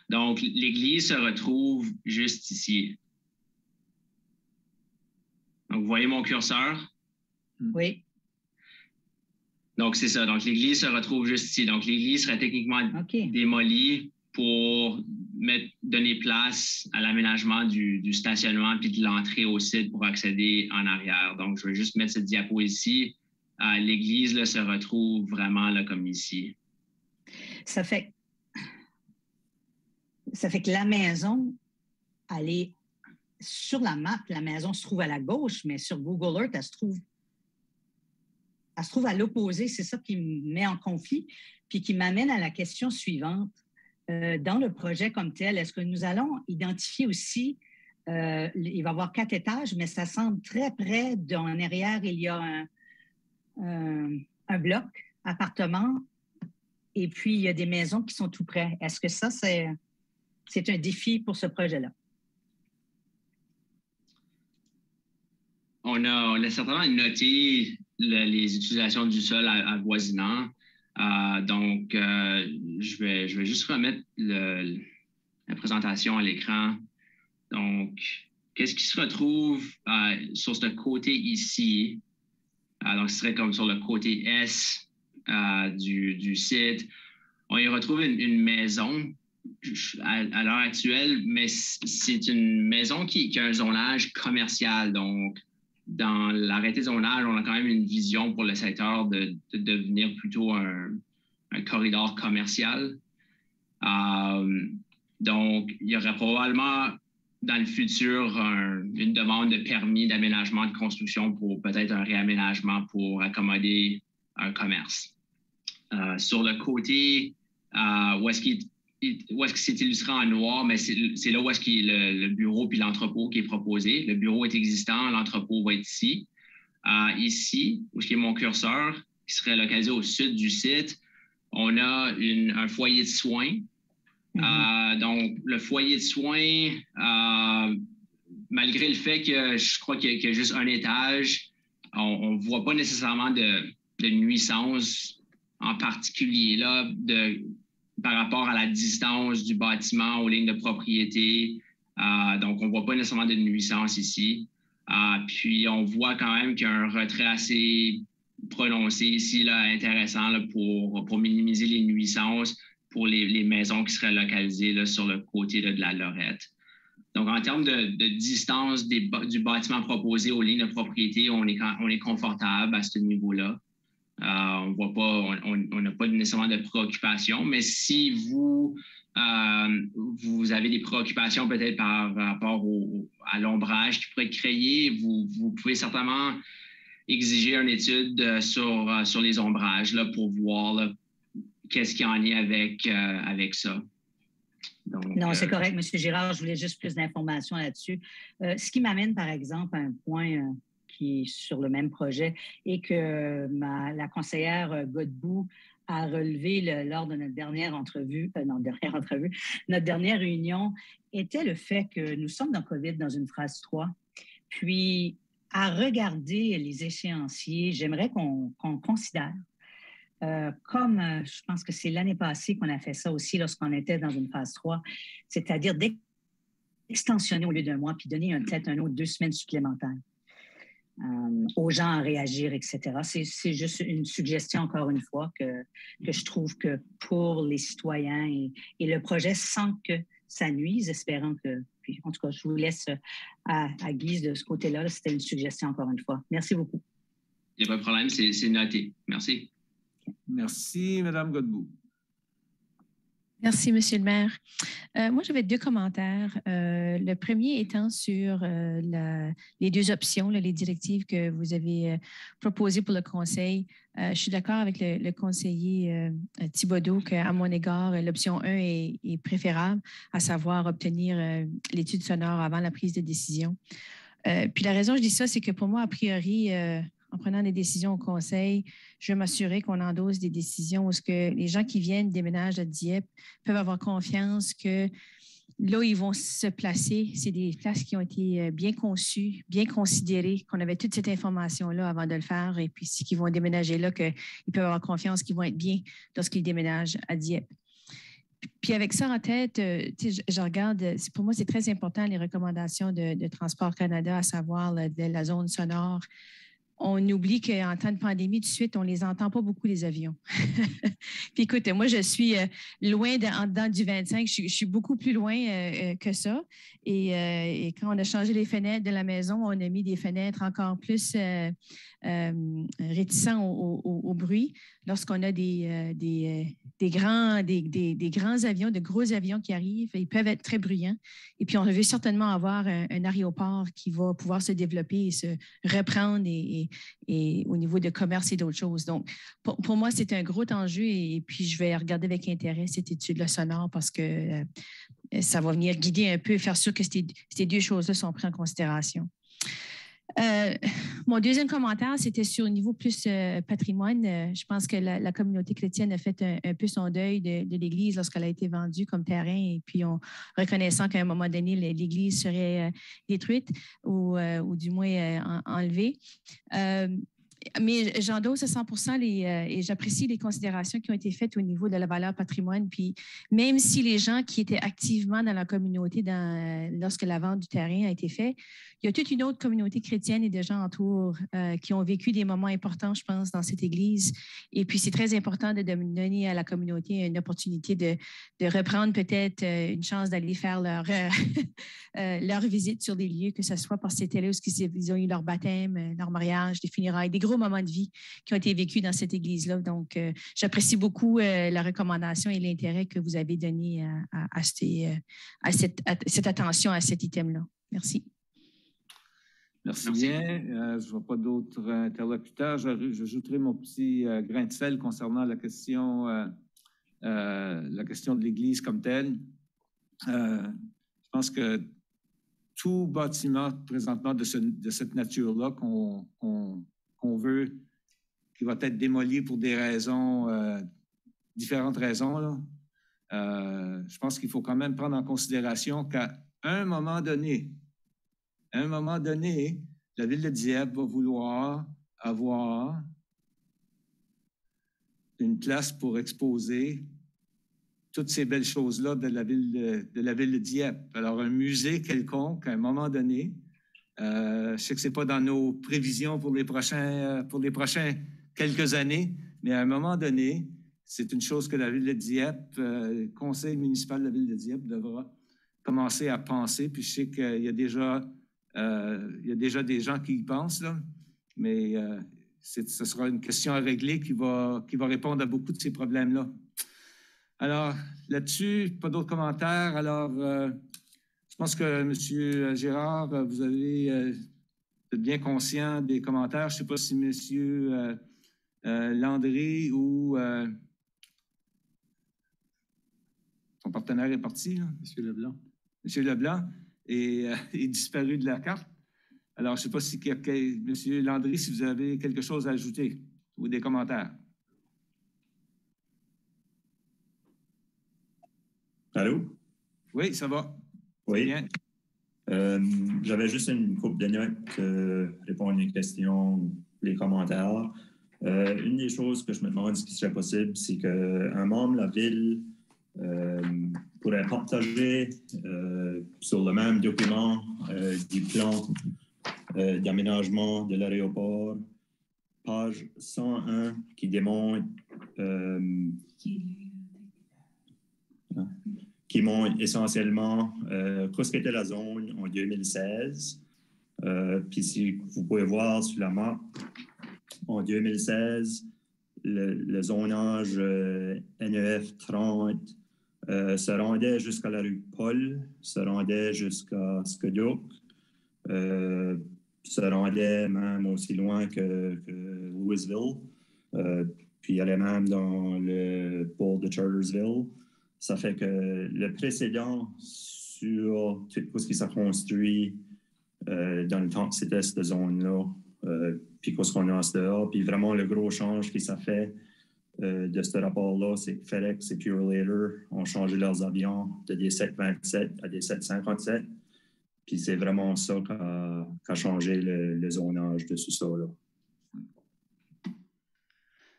Speaker 7: Donc, l'église se retrouve juste ici. Donc, vous voyez mon curseur?
Speaker 9: Oui.
Speaker 7: Donc, c'est ça. Donc, l'église se retrouve juste ici. Donc, l'église serait techniquement démolie pour donner place à l'aménagement du stationnement puis de l'entrée au site pour accéder en arrière. Donc, je vais juste mettre cette diapo ici. L'église là, se retrouve vraiment là, comme ici.
Speaker 9: Ça fait que la maison, elle est sur la map, la maison se trouve à la gauche, mais sur Google Earth, elle se trouve à l'opposé. C'est ça qui me met en conflit, puis qui m'amène à la question suivante. Dans le projet comme tel, est-ce que nous allons identifier aussi, il va y avoir 4 étages, mais ça semble très près d'en arrière, il y a un bloc, appartement, Et puis, il y a des maisons qui sont tout près. Est-ce que ça, c'est un défi pour ce projet-là?
Speaker 7: On a certainement noté les utilisations du sol avoisinant. Donc, je vais juste remettre la présentation à l'écran. Donc, qu'est-ce qui se retrouve sur ce côté ici? Donc, ce serait comme sur le côté est du site. On y retrouve une maison à l'heure actuelle, mais c'est une maison qui a un zonage commercial. Donc, dans l'arrêté de zonage, on a quand même une vision pour le secteur de devenir plutôt un corridor commercial. Donc, il y aurait probablement dans le futur une demande de permis d'aménagement de construction pour peut-être un réaménagement pour accommoder un commerce. Sur le côté où est-ce que c'est illustré en noir, mais c'est là où est-ce qu'il y a le bureau puis l'entrepôt qui est proposé. Le bureau est existant, l'entrepôt va être ici. Ici, où est-ce qu'il y a mon curseur, qui serait localisé au sud du site, on a un foyer de soins. Donc, le foyer de soins, malgré le fait que je crois qu'il y a juste un étage, on ne voit pas nécessairement de nuisance en particulier là, par rapport à la distance du bâtiment aux lignes de propriété. Donc, on ne voit pas nécessairement de nuisance ici. Puis, on voit quand même qu'il y a un retrait assez prononcé ici, là, intéressant là, pour minimiser les nuisances pour les maisons qui seraient localisées là, sur le côté là, de la Lorette. Donc, en termes de distance du bâtiment proposé aux lignes de propriété, on est confortable à ce niveau-là. On n'a pas nécessairement de préoccupation, mais si vous avez des préoccupations peut-être par rapport à l'ombrage qui pourrait être créé, vous pouvez certainement exiger une étude sur les ombrages là, pour voir là, qu'est-ce qu'il y en a avec ça. Donc,
Speaker 9: non, c'est correct, M. Girard. Je voulais juste plus d'informations là-dessus. Ce qui m'amène, par exemple, à un point qui est sur le même projet et que la conseillère Godbout a relevé lors de notre dernière réunion, était le fait que nous sommes dans COVID dans une phase 3. Puis, à regarder les échéanciers, j'aimerais qu'on considère, comme je pense que c'est l'année passée qu'on a fait ça aussi lorsqu'on était dans une phase 3, c'est-à-dire d'extensionner au lieu d'un mois puis donner peut-être 1 ou 2 semaines supplémentaires aux gens à réagir, etc. C'est juste une suggestion, encore une fois, que je trouve que pour les citoyens et le projet, sans que ça nuise, espérant que... Puis, en tout cas, je vous laisse à guise de ce côté-là. C'était une suggestion, encore une fois. Merci beaucoup.
Speaker 7: Il n'y a pas de problème, c'est noté. Merci.
Speaker 1: Merci, Mme Godbout.
Speaker 10: Merci, Monsieur le maire. Moi, j'avais 2 commentaires. Le premier étant sur les 2 options, les directives que vous avez proposées pour le conseil. Je suis d'accord avec le conseiller Thibodeau qu'à mon égard, l'option 1 est préférable, à savoir obtenir l'étude sonore avant la prise de décision. Puis la raison que je dis ça, c'est que pour moi, a priori, en prenant des décisions au conseil, je veux m'assurer qu'on endosse des décisions où les gens qui viennent déménager à Dieppe peuvent avoir confiance que là où ils vont se placer, c'est des places qui ont été bien conçues, bien considérées, qu'on avait toute cette information-là avant de le faire, et puis si ils vont déménager là, qu'ils peuvent avoir confiance qu'ils vont être bien lorsqu'ils déménagent à Dieppe. Puis avec ça en tête, je regarde, pour moi, c'est très important les recommandations de Transport Canada, à savoir de la zone sonore. On oublie qu'en temps de pandémie, tout de suite, on ne les entend pas beaucoup, les avions. Puis écoute, moi, je suis loin en dedans du 25. Je suis beaucoup plus loin que ça. Et quand on a changé les fenêtres de la maison, on a mis des fenêtres encore plus réticents au bruit. Lorsqu'on a des grands avions, de gros avions qui arrivent, ils peuvent être très bruyants. Et puis, on veut certainement avoir un aéroport qui va pouvoir se développer et se reprendre et au niveau de commerce et d'autres choses. Donc, pour moi, c'est un gros enjeu et puis je vais regarder avec intérêt cette étude-là sonore parce que ça va venir guider un peu, faire sûr que ces 2 choses-là sont prises en considération. Mon deuxième commentaire, c'était sur le niveau plus patrimoine. Je pense que la communauté chrétienne a fait un peu son deuil de l'Église lorsqu'elle a été vendue comme terrain et puis en reconnaissant qu'à un moment donné, l'Église serait détruite ou du moins enlevée. Mais j'endosse à 100% et j'apprécie les considérations qui ont été faites au niveau de la valeur patrimoine. Puis même si les gens qui étaient activement dans la communauté lorsque la vente du terrain a été faite, il y a toute une autre communauté chrétienne et de gens autour qui ont vécu des moments importants, je pense, dans cette église. Et puis c'est très important de donner à la communauté une opportunité de reprendre peut-être une chance d'aller faire leur visite sur des lieux, que ce soit parce que c'était là où ils ont eu leur baptême, leur mariage, des funérailles, des gros moments de vie qui ont été vécus dans cette église-là. Donc, j'apprécie beaucoup la recommandation et l'intérêt que vous avez donné à cette attention à cet item-là. Merci.
Speaker 1: Merci bien. Je ne vois pas d'autres interlocuteurs. J'ajouterai mon petit grain de sel concernant la question de l'Église comme telle. Je pense que tout bâtiment présentement de cette nature-là qu'on veut, qui va être démoli pour des raisons, différentes raisons, là, je pense qu'il faut quand même prendre en considération qu'à un moment donné, la ville de Dieppe va vouloir avoir une place pour exposer toutes ces belles choses-là de la ville de Dieppe. Alors, un musée quelconque, à un moment donné, je sais que ce n'est pas dans nos prévisions pour les prochains quelques années, mais à un moment donné, c'est une chose que la ville de Dieppe, le conseil municipal de la ville de Dieppe devra commencer à penser. Puis je sais qu'il y a déjà des gens qui y pensent, là, mais ce sera une question à régler qui va répondre à beaucoup de ces problèmes-là. Alors, là-dessus, pas d'autres commentaires. Alors, je pense que M. Gérard, vous êtes bien conscient des commentaires. Je ne sais pas si M. Landry ou son partenaire est parti. Là.
Speaker 3: M. Leblanc.
Speaker 1: M. Leblanc est disparu de la carte. Alors, je ne sais pas si M. Landry, si vous avez quelque chose à ajouter ou des commentaires.
Speaker 11: Allô?
Speaker 1: Oui, ça va.
Speaker 11: Oui.
Speaker 1: Bien.
Speaker 11: J'avais juste une couple de notes, répondre à une question, les commentaires. Une des choses que je me demande ce qui serait possible, c'est qu'un membre de la ville pourrait partager sur le même document du plan d'aménagement de l'aéroport, page 101, qui démontre qui montre essentiellement qu'est-ce qu'était la zone en 2016. Puis si vous pouvez voir sur la map, en 2016, le zonage NEF 30 se rendait jusqu'à la rue Paul, se rendait jusqu'à Scodoc, se rendait même aussi loin que Louisville, puis allait même dans le port de Chartersville. Ça fait que le précédent sur tout ce qui s'est construit dans le temps que c'était cette zone-là, puis qu'est-ce qu'on a en dehors, puis vraiment le gros change qui s'est fait de ce rapport-là, c'est que FedEx et Purolator ont changé leurs avions de des 727 à des 757, puis c'est vraiment ça qui a changé le zonage de tout ça, là.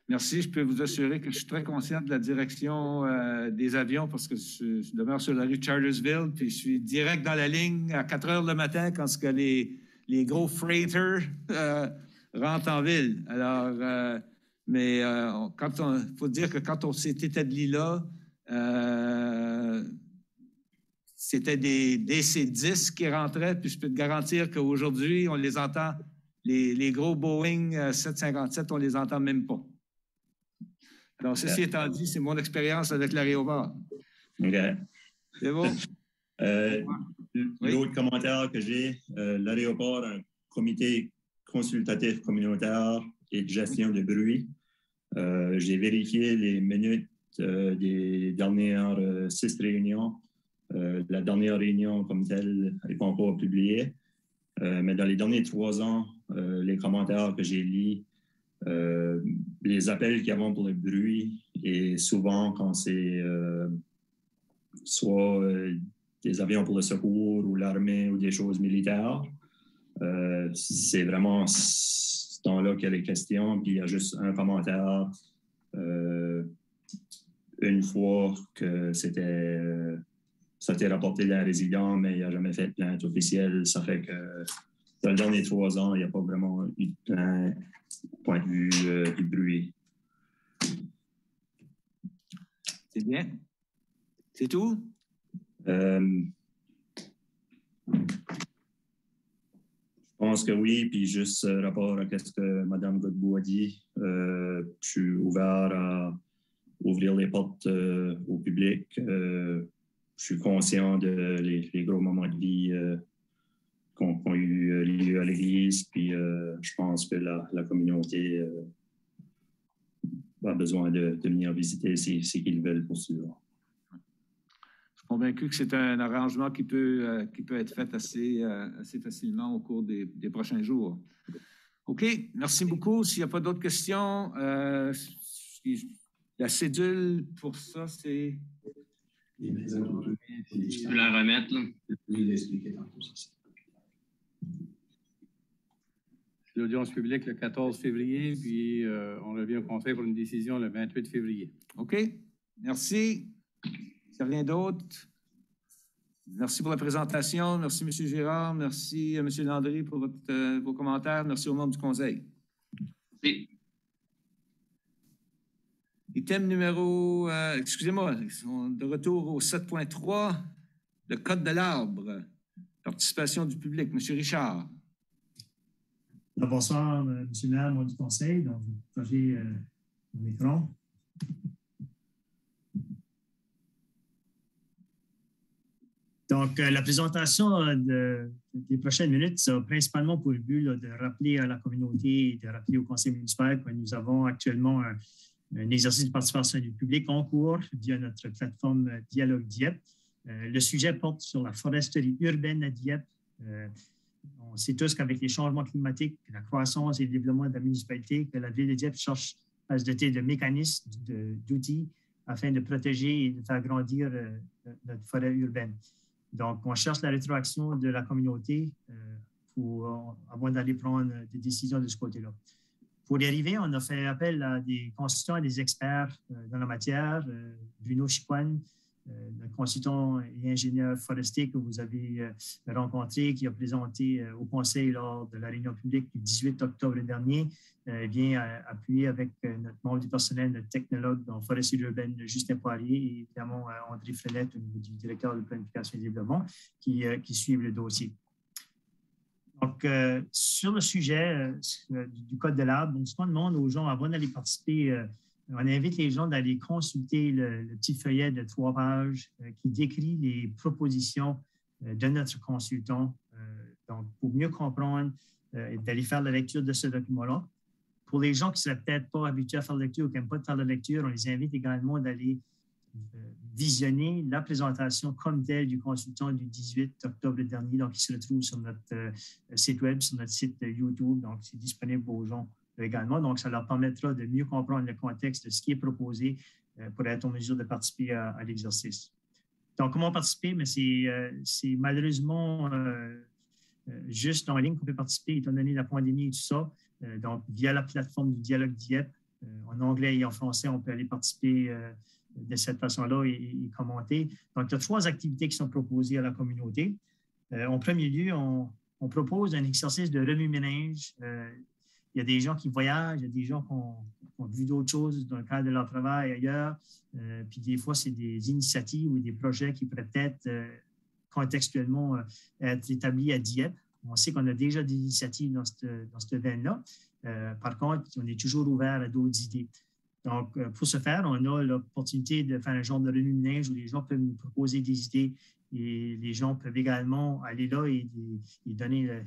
Speaker 1: Merci. Je peux vous assurer que je suis très conscient de la direction des avions parce que je demeure sur la rue Chartersville, puis je suis direct dans la ligne à 4 heures le matin quand les gros freighters rentrent en ville. Alors, mais il faut dire que quand on s'est établi là, c'était des DC-10 qui rentraient, puis je peux te garantir qu'aujourd'hui, on les entend, les gros Boeing 757, on les entend même pas. Alors, ceci étant dit, c'est mon expérience avec l'aéroport.
Speaker 11: OK.
Speaker 1: C'est bon?
Speaker 11: L'autre commentaire que j'ai, l'aéroport a un comité consultatif communautaire et de gestion de bruit. J'ai vérifié les minutes des dernières 6 réunions. La dernière réunion comme telle n'est pas encore publiée. Mais dans les derniers 3 ans, les commentaires que j'ai lus, les appels qu'ils ont pour le bruit, et souvent quand c'est soit des avions pour le secours ou l'armée ou des choses militaires, c'est vraiment ce temps-là qu'il y a les questions, puis il y a juste un commentaire une fois que ça a été rapporté d'un résident, mais il n'a jamais fait de plainte officielle. Ça fait que dans les derniers 3 ans, il n'y a pas vraiment eu de plainte point de vue du bruit.
Speaker 1: C'est bien. C'est tout?
Speaker 11: Je pense que oui, puis juste rapport à ce que Mme Godbout a dit, je suis ouvert à ouvrir les portes au public. Je suis conscient les gros moments de vie qu'on a eu lieu à l'Église, puis je pense que la communauté a besoin de venir visiter si qu'ils veulent poursuivre.
Speaker 1: Je suis convaincu que c'est un arrangement qui peut être fait assez facilement au cours des prochains jours. OK, merci beaucoup. S'il n'y a pas d'autres questions, la cédule pour ça, c'est...
Speaker 7: Tu peux la remettre, là?
Speaker 3: L'audience publique le 14 février, puis on revient au Conseil pour une décision le 28 février.
Speaker 1: OK, merci. S'il n'y a rien d'autre, merci pour la présentation. Merci, M. Girard. Merci, M. Landry, pour vos commentaires. Merci aux membres du Conseil.
Speaker 7: Oui.
Speaker 1: Item numéro, excusez-moi, de retour au 7.3, le code de l'arbre, participation du public. M. Richard.
Speaker 12: Bonsoir, M. le maire, membre du Conseil. Donc, vous partagez mon écran. Donc, la présentation des prochaines minutes, ça a principalement pour but de rappeler à la communauté et de rappeler au Conseil municipal que nous avons actuellement un exercice de participation du public en cours via notre plateforme Dialogue Dieppe. Le sujet porte sur la foresterie urbaine à Dieppe. On sait tous qu'avec les changements climatiques, la croissance et le développement de la municipalité, que la ville de Dieppe cherche à se doter de mécanismes, d'outils afin de protéger et de faire grandir notre forêt urbaine. Donc, on cherche la rétroaction de la communauté avant d'aller prendre des décisions de ce côté-là. Pour y arriver, on a fait appel à des consultants et des experts dans la matière. Bruno Chicoine, notre consultant et ingénieur forestier que vous avez rencontré, qui a présenté au Conseil lors de la réunion publique du 18 octobre dernier, vient appuyer avec notre membre du personnel, notre technologue en foresterie urbaine, Justin Poirier, et évidemment André Frenette, au niveau du directeur de planification et développement, qui suivent le dossier. Donc, sur le sujet du Code de l'arbre, ce qu'on demande aux gens avant d'aller participer, on invite les gens d'aller consulter le petit feuillet de 3 pages qui décrit les propositions de notre consultant. Donc, pour mieux comprendre, d'aller faire la lecture de ce document-là. Pour les gens qui ne seraient peut-être pas habitués à faire la lecture ou qui n'aiment pas faire la lecture, on les invite également d'aller visionner la présentation comme telle du consultant du 18 octobre dernier. Donc, il se retrouve sur notre site web, sur notre site YouTube. Donc, c'est disponible aux gens également. Donc, ça leur permettra de mieux comprendre le contexte de ce qui est proposé pour être en mesure de participer à l'exercice. Donc, comment participer? Mais c'est malheureusement juste en ligne qu'on peut participer, étant donné la pandémie et tout ça. Donc, via la plateforme du Dialogue Dieppe, en anglais et en français, on peut aller participer de cette façon-là et commenter. Donc, il y a 3 activités qui sont proposées à la communauté. En premier lieu, on propose un exercice de remue-ménage. Il y a des gens qui voyagent, il y a des gens qui ont vu d'autres choses dans le cadre de leur travail ailleurs. Puis des fois, c'est des initiatives ou des projets qui pourraient peut-être contextuellement être établis à Dieppe. On sait qu'on a déjà des initiatives dans cette veine-là. Par contre, on est toujours ouvert à d'autres idées. Donc, pour ce faire, on a l'opportunité de faire un genre de remue-ménage où les gens peuvent nous proposer des idées et les gens peuvent également aller là et donner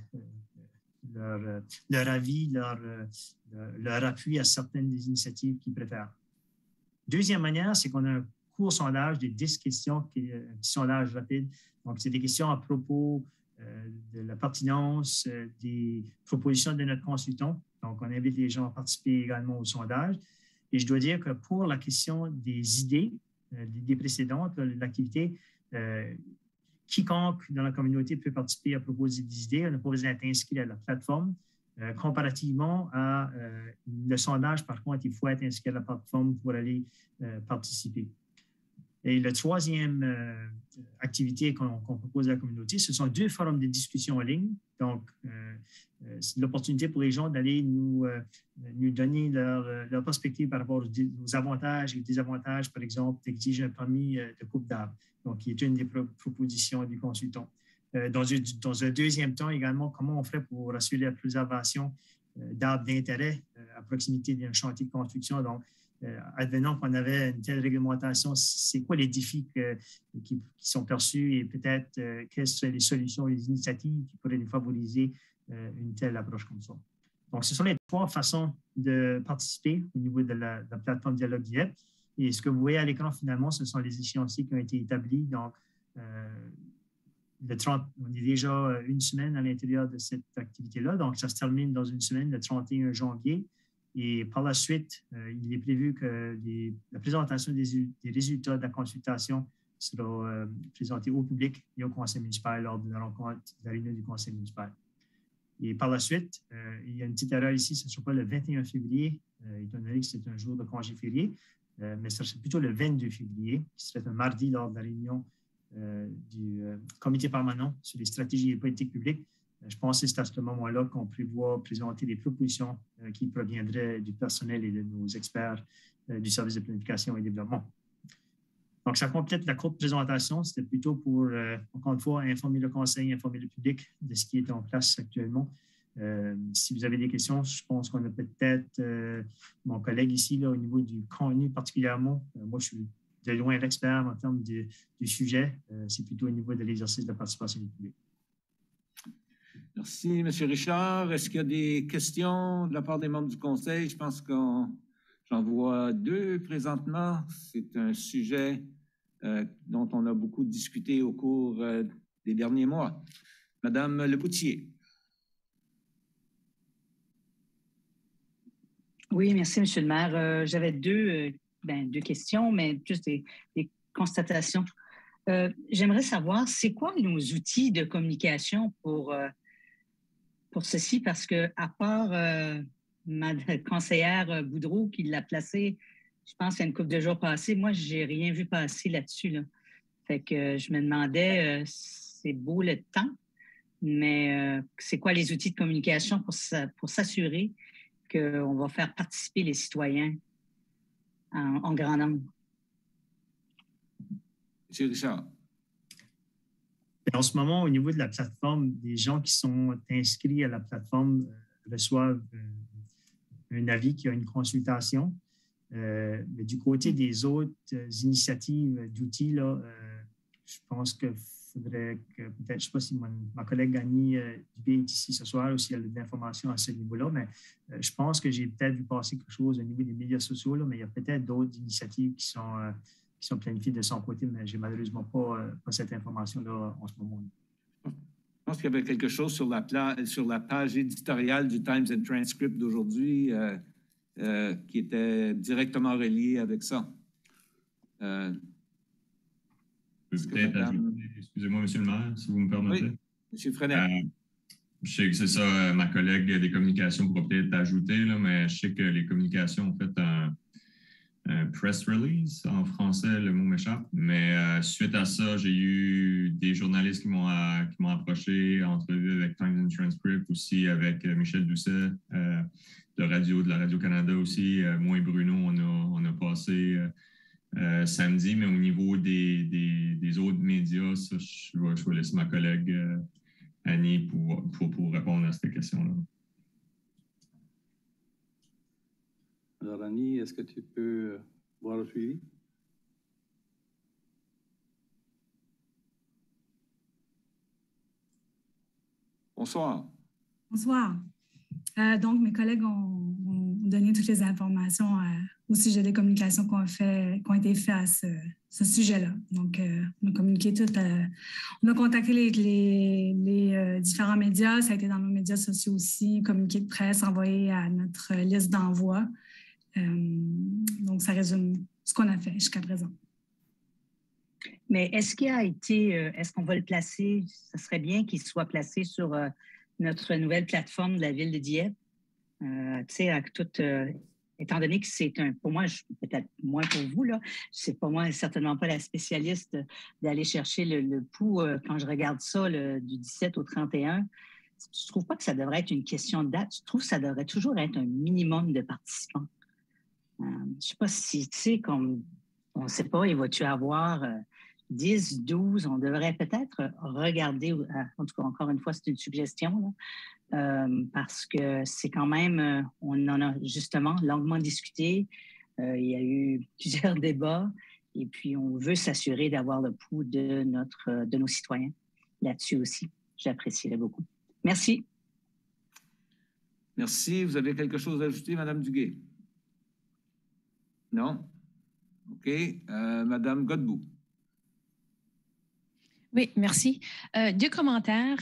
Speaker 12: leur avis, leur appui à certaines des initiatives qu'ils préfèrent. Deuxième manière, c'est qu'on a un court sondage de 10 questions, qui est un petit sondage rapide. Donc, c'est des questions à propos de la pertinence des propositions de notre consultant. Donc, on invite les gens à participer également au sondage. Et je dois dire que pour la question des idées, l'idée précédente, l'activité, quiconque dans la communauté peut participer à proposer des idées. On n'a pas besoin d'être inscrit à la plateforme. Comparativement à le sondage, par contre, il faut être inscrit à la plateforme pour aller participer. Et la troisième activité qu'on propose à la communauté, ce sont 2 forums de discussion en ligne. Donc, c'est l'opportunité pour les gens d'aller nous donner leur perspective par rapport aux avantages et aux désavantages, par exemple, d'exiger un permis de coupe d'arbres, donc qui est une des propositions du consultant. Dans un deuxième temps également, comment on ferait pour assurer la préservation d'arbres d'intérêt à proximité d'un chantier de construction. Donc, advenant qu'on avait une telle réglementation, c'est quoi les défis qui sont perçus et peut-être quelles seraient les solutions, les initiatives qui pourraient nous favoriser une telle approche comme ça. Donc, ce sont les 3 façons de participer au niveau de la plateforme Dialogue Direct. Et ce que vous voyez à l'écran, finalement, ce sont les échéanciers qui ont été établis. Donc, on est déjà une semaine à l'intérieur de cette activité-là. Donc, ça se termine dans une semaine, le 31 janvier. Et par la suite, il est prévu que la présentation des résultats de la consultation sera présentée au public et au conseil municipal lors de la rencontre de la réunion du conseil municipal. Et par la suite, il y a une petite erreur ici, ce ne sera pas le 21 février, étant donné que c'est un jour de congé férié, mais ce serait plutôt le 22 février, qui serait un mardi lors de la réunion du comité permanent sur les stratégies et politiques publiques. Je pense que c'est à ce moment-là qu'on prévoit présenter des propositions qui proviendraient du personnel et de nos experts du service de planification et développement. Donc, ça complète la courte présentation. C'était plutôt pour, encore une fois, informer le conseil, informer le public de ce qui est en place actuellement. Si vous avez des questions, je pense qu'on a peut-être mon collègue ici, là, au niveau du contenu particulièrement. Moi, je suis de loin l'expert en termes du sujet. C'est plutôt au niveau de l'exercice de participation du public.
Speaker 1: Merci, M. Richard. Est-ce qu'il y a des questions de la part des membres du conseil? Je pense que j'en vois 2 présentement. C'est un sujet dont on a beaucoup discuté au cours des derniers mois. Madame Lepoutier.
Speaker 9: Oui, merci, M. le maire. J'avais 2 questions, mais juste des constatations. J'aimerais savoir, c'est quoi nos outils de communication pour ceci? Parce que à part ma conseillère Boudreau qui l'a placé, je pense qu'il y a une couple de jours passés, moi, je n'ai rien vu passer là-dessus. Là. Fait que je me demandais, c'est beau le temps, mais c'est quoi les outils de communication pour s'assurer qu'on va faire participer les citoyens en grand nombre?
Speaker 1: M. Richard.
Speaker 12: En ce moment, au niveau de la plateforme, les gens qui sont inscrits à la plateforme reçoivent un avis qui a une consultation. Mais du côté des autres initiatives d'outils, là, je pense qu'il faudrait que peut-être, je ne sais pas si ma collègue Annie Dubé est ici ce soir ou si elle a de l'information à ce niveau-là, mais je pense que j'ai peut-être vu passer quelque chose au niveau des médias sociaux, là, mais il y a peut-être d'autres initiatives qui sont planifiées de son côté, mais je n'ai malheureusement pas cette information-là en ce moment.
Speaker 1: Je pense qu'il y avait quelque chose sur la page éditoriale du Times and Transcript d'aujourd'hui qui était directement relié avec ça.
Speaker 13: Excusez-moi, M. le maire, si vous me permettez.
Speaker 1: Oui, M. Frenette.
Speaker 13: Je sais que c'est ça, ma collègue des communications pourra peut-être ajouter, là, mais je sais que les communications ont fait un press release, en français, le mot m'échappe, mais suite à ça, j'ai eu des journalistes qui m'ont approché, entrevue avec Times and Transcript, aussi avec Michel Doucet, de la Radio-Canada aussi. Moi et Bruno, on a passé samedi, mais au niveau des autres médias, ça, je vais laisser ma collègue Annie pour répondre à cette question-là.
Speaker 3: Alors, Annie, est-ce que tu peux voir le suivi?
Speaker 1: Bonsoir.
Speaker 14: Bonsoir. Donc, mes collègues ont donner toutes les informations au sujet des communications qui ont été faites à ce sujet-là. Donc, on a communiqué tout. On a contacté les différents médias. Ça a été dans nos médias sociaux aussi, communiqué de presse envoyé à notre liste d'envoi. Donc, ça résume ce qu'on a fait jusqu'à présent.
Speaker 9: Mais est-ce qu'on va le placer, ce serait bien qu'il soit placé sur notre nouvelle plateforme de la ville de Dieppe? Tu sais, étant donné que c'est pour moi, peut-être moins pour vous, là, c'est pas moi, certainement pas la spécialiste d'aller chercher le pouls quand je regarde ça du 17 au 31. Je trouve pas que ça devrait être une question de date. Je trouve que ça devrait toujours être un minimum de participants. Je sais pas si, tu sais, comme on ne sait pas, il va-tu avoir 10, 12, on devrait peut-être regarder, en tout cas, encore une fois, c'est une suggestion, là, parce que c'est quand même, on en a justement longuement discuté, il y a eu plusieurs débats, et puis on veut s'assurer d'avoir le pouls de nos citoyens là-dessus aussi. J'apprécierais beaucoup. Merci.
Speaker 1: Merci. Vous avez quelque chose à ajouter, Mme Duguay? Non? OK. Madame Godbout.
Speaker 10: Oui, merci. 2 commentaires.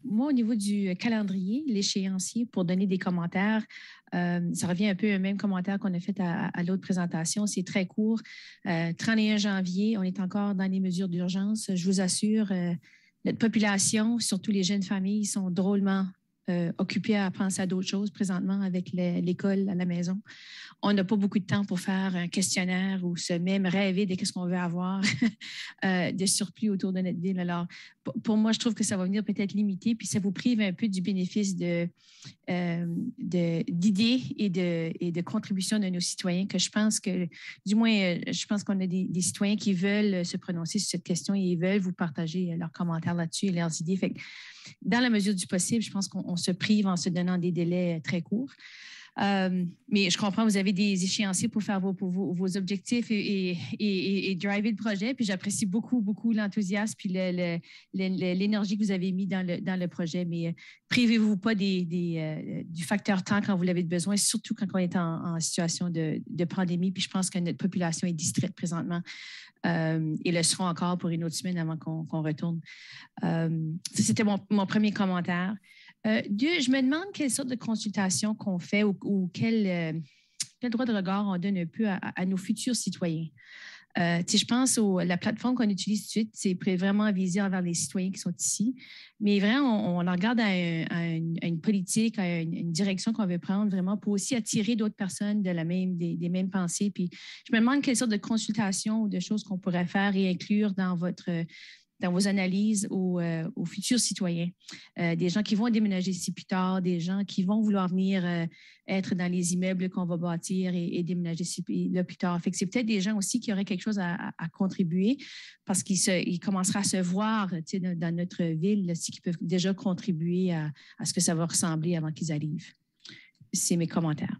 Speaker 10: Moi, au niveau du calendrier, l'échéancier pour donner des commentaires, ça revient un peu au même commentaire qu'on a fait à l'autre présentation. C'est très court. 31 janvier, on est encore dans les mesures d'urgence. Je vous assure, notre population, surtout les jeunes familles, sont drôlement occupés à penser à d'autres choses présentement avec l'école à la maison. On n'a pas beaucoup de temps pour faire un questionnaire ou se même rêver de ce qu'on veut avoir de surplus autour de notre ville. Alors, pour moi, je trouve que ça va venir peut-être limiter, puis ça vous prive un peu du bénéfice d'idées et de contributions de nos citoyens, que je pense que, du moins, je pense qu'on a des citoyens qui veulent se prononcer sur cette question et ils veulent vous partager leurs commentaires là-dessus et leurs idées. Fait que, dans la mesure du possible, je pense qu'on se prive en se donnant des délais très courts. Mais je comprends, vous avez des échéanciers pour faire vos objectifs et driver le projet. Puis j'apprécie beaucoup l'enthousiasme puis l'énergie que vous avez mis dans le projet. Mais privez-vous pas du facteur temps quand vous l'avez besoin, surtout quand on est en situation de pandémie. Puis je pense que notre population est distraite présentement et le seront encore pour une autre semaine avant qu'on retourne. Ça, c'était mon premier commentaire. 2, je me demande quelle sorte de consultation qu'on fait ou quel droit de regard on donne un peu à nos futurs citoyens. Je pense la plateforme qu'on utilise tout de suite, c'est vraiment visé envers les citoyens qui sont ici. Mais vraiment, on la regarde à une politique, à une direction qu'on veut prendre vraiment pour aussi attirer d'autres personnes des mêmes pensées. Puis je me demande quelle sorte de consultation ou de choses qu'on pourrait faire et inclure dans vos analyses aux futurs citoyens. Des gens qui vont déménager ici plus tard, des gens qui vont vouloir venir être dans les immeubles qu'on va bâtir et déménager ici là plus tard. Fait que c'est peut-être des gens aussi qui auraient quelque chose à contribuer parce qu'ils commenceraient à se voir dans notre ville, là, qui peuvent déjà contribuer à ce que ça va ressembler avant qu'ils arrivent. C'est mes commentaires.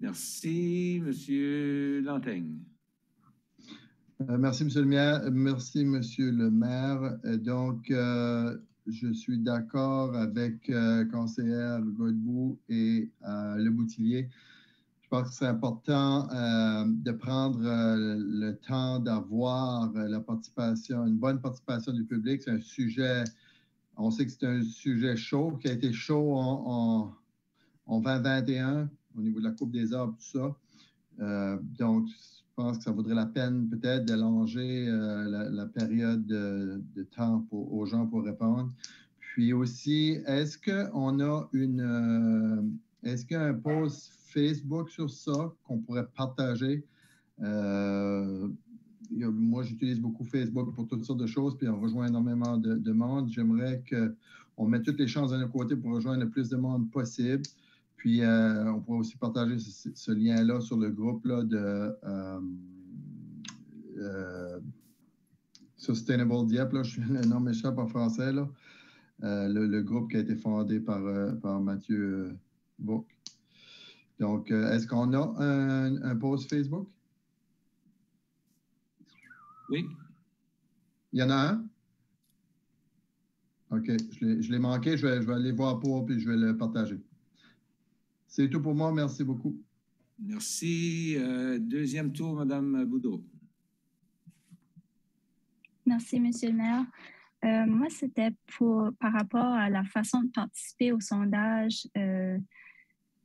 Speaker 1: Merci, M. Lanteigne.
Speaker 2: Merci, M. le maire. Merci, M. le maire. Donc, je suis d'accord avec conseillère Godbout et Le Boutillier. Je pense que c'est important de prendre le temps d'avoir la participation, une bonne participation du public. C'est un sujet, on sait que c'est un sujet chaud, qui a été chaud en 2021 au niveau de la Coupe des arbres, tout ça. Donc, je pense que ça vaudrait la peine peut-être d'allonger la période de temps aux gens pour répondre. Puis aussi, est-ce qu'on a est-ce qu'il y a un post Facebook sur ça qu'on pourrait partager? Moi, j'utilise beaucoup Facebook pour toutes sortes de choses, puis on rejoint énormément de monde. J'aimerais qu'on mette toutes les chances de notre côté pour rejoindre le plus de monde possible. Puis, on pourrait aussi partager ce lien-là sur le groupe là, de Sustainable Dieppe. Là, le nom m'échappe en français. Là. Le groupe qui a été fondé par Mathieu Bouc. Donc, est-ce qu'on a un post Facebook?
Speaker 1: Oui.
Speaker 2: Il y en a un? OK. Je l'ai manqué. Je vais aller voir pour, puis je vais le partager. C'est tout pour moi. Merci beaucoup.
Speaker 1: Merci. Deuxième tour, Mme Boudreau.
Speaker 5: Merci, Monsieur le maire. Moi, c'était par rapport à la façon de participer au sondage. Je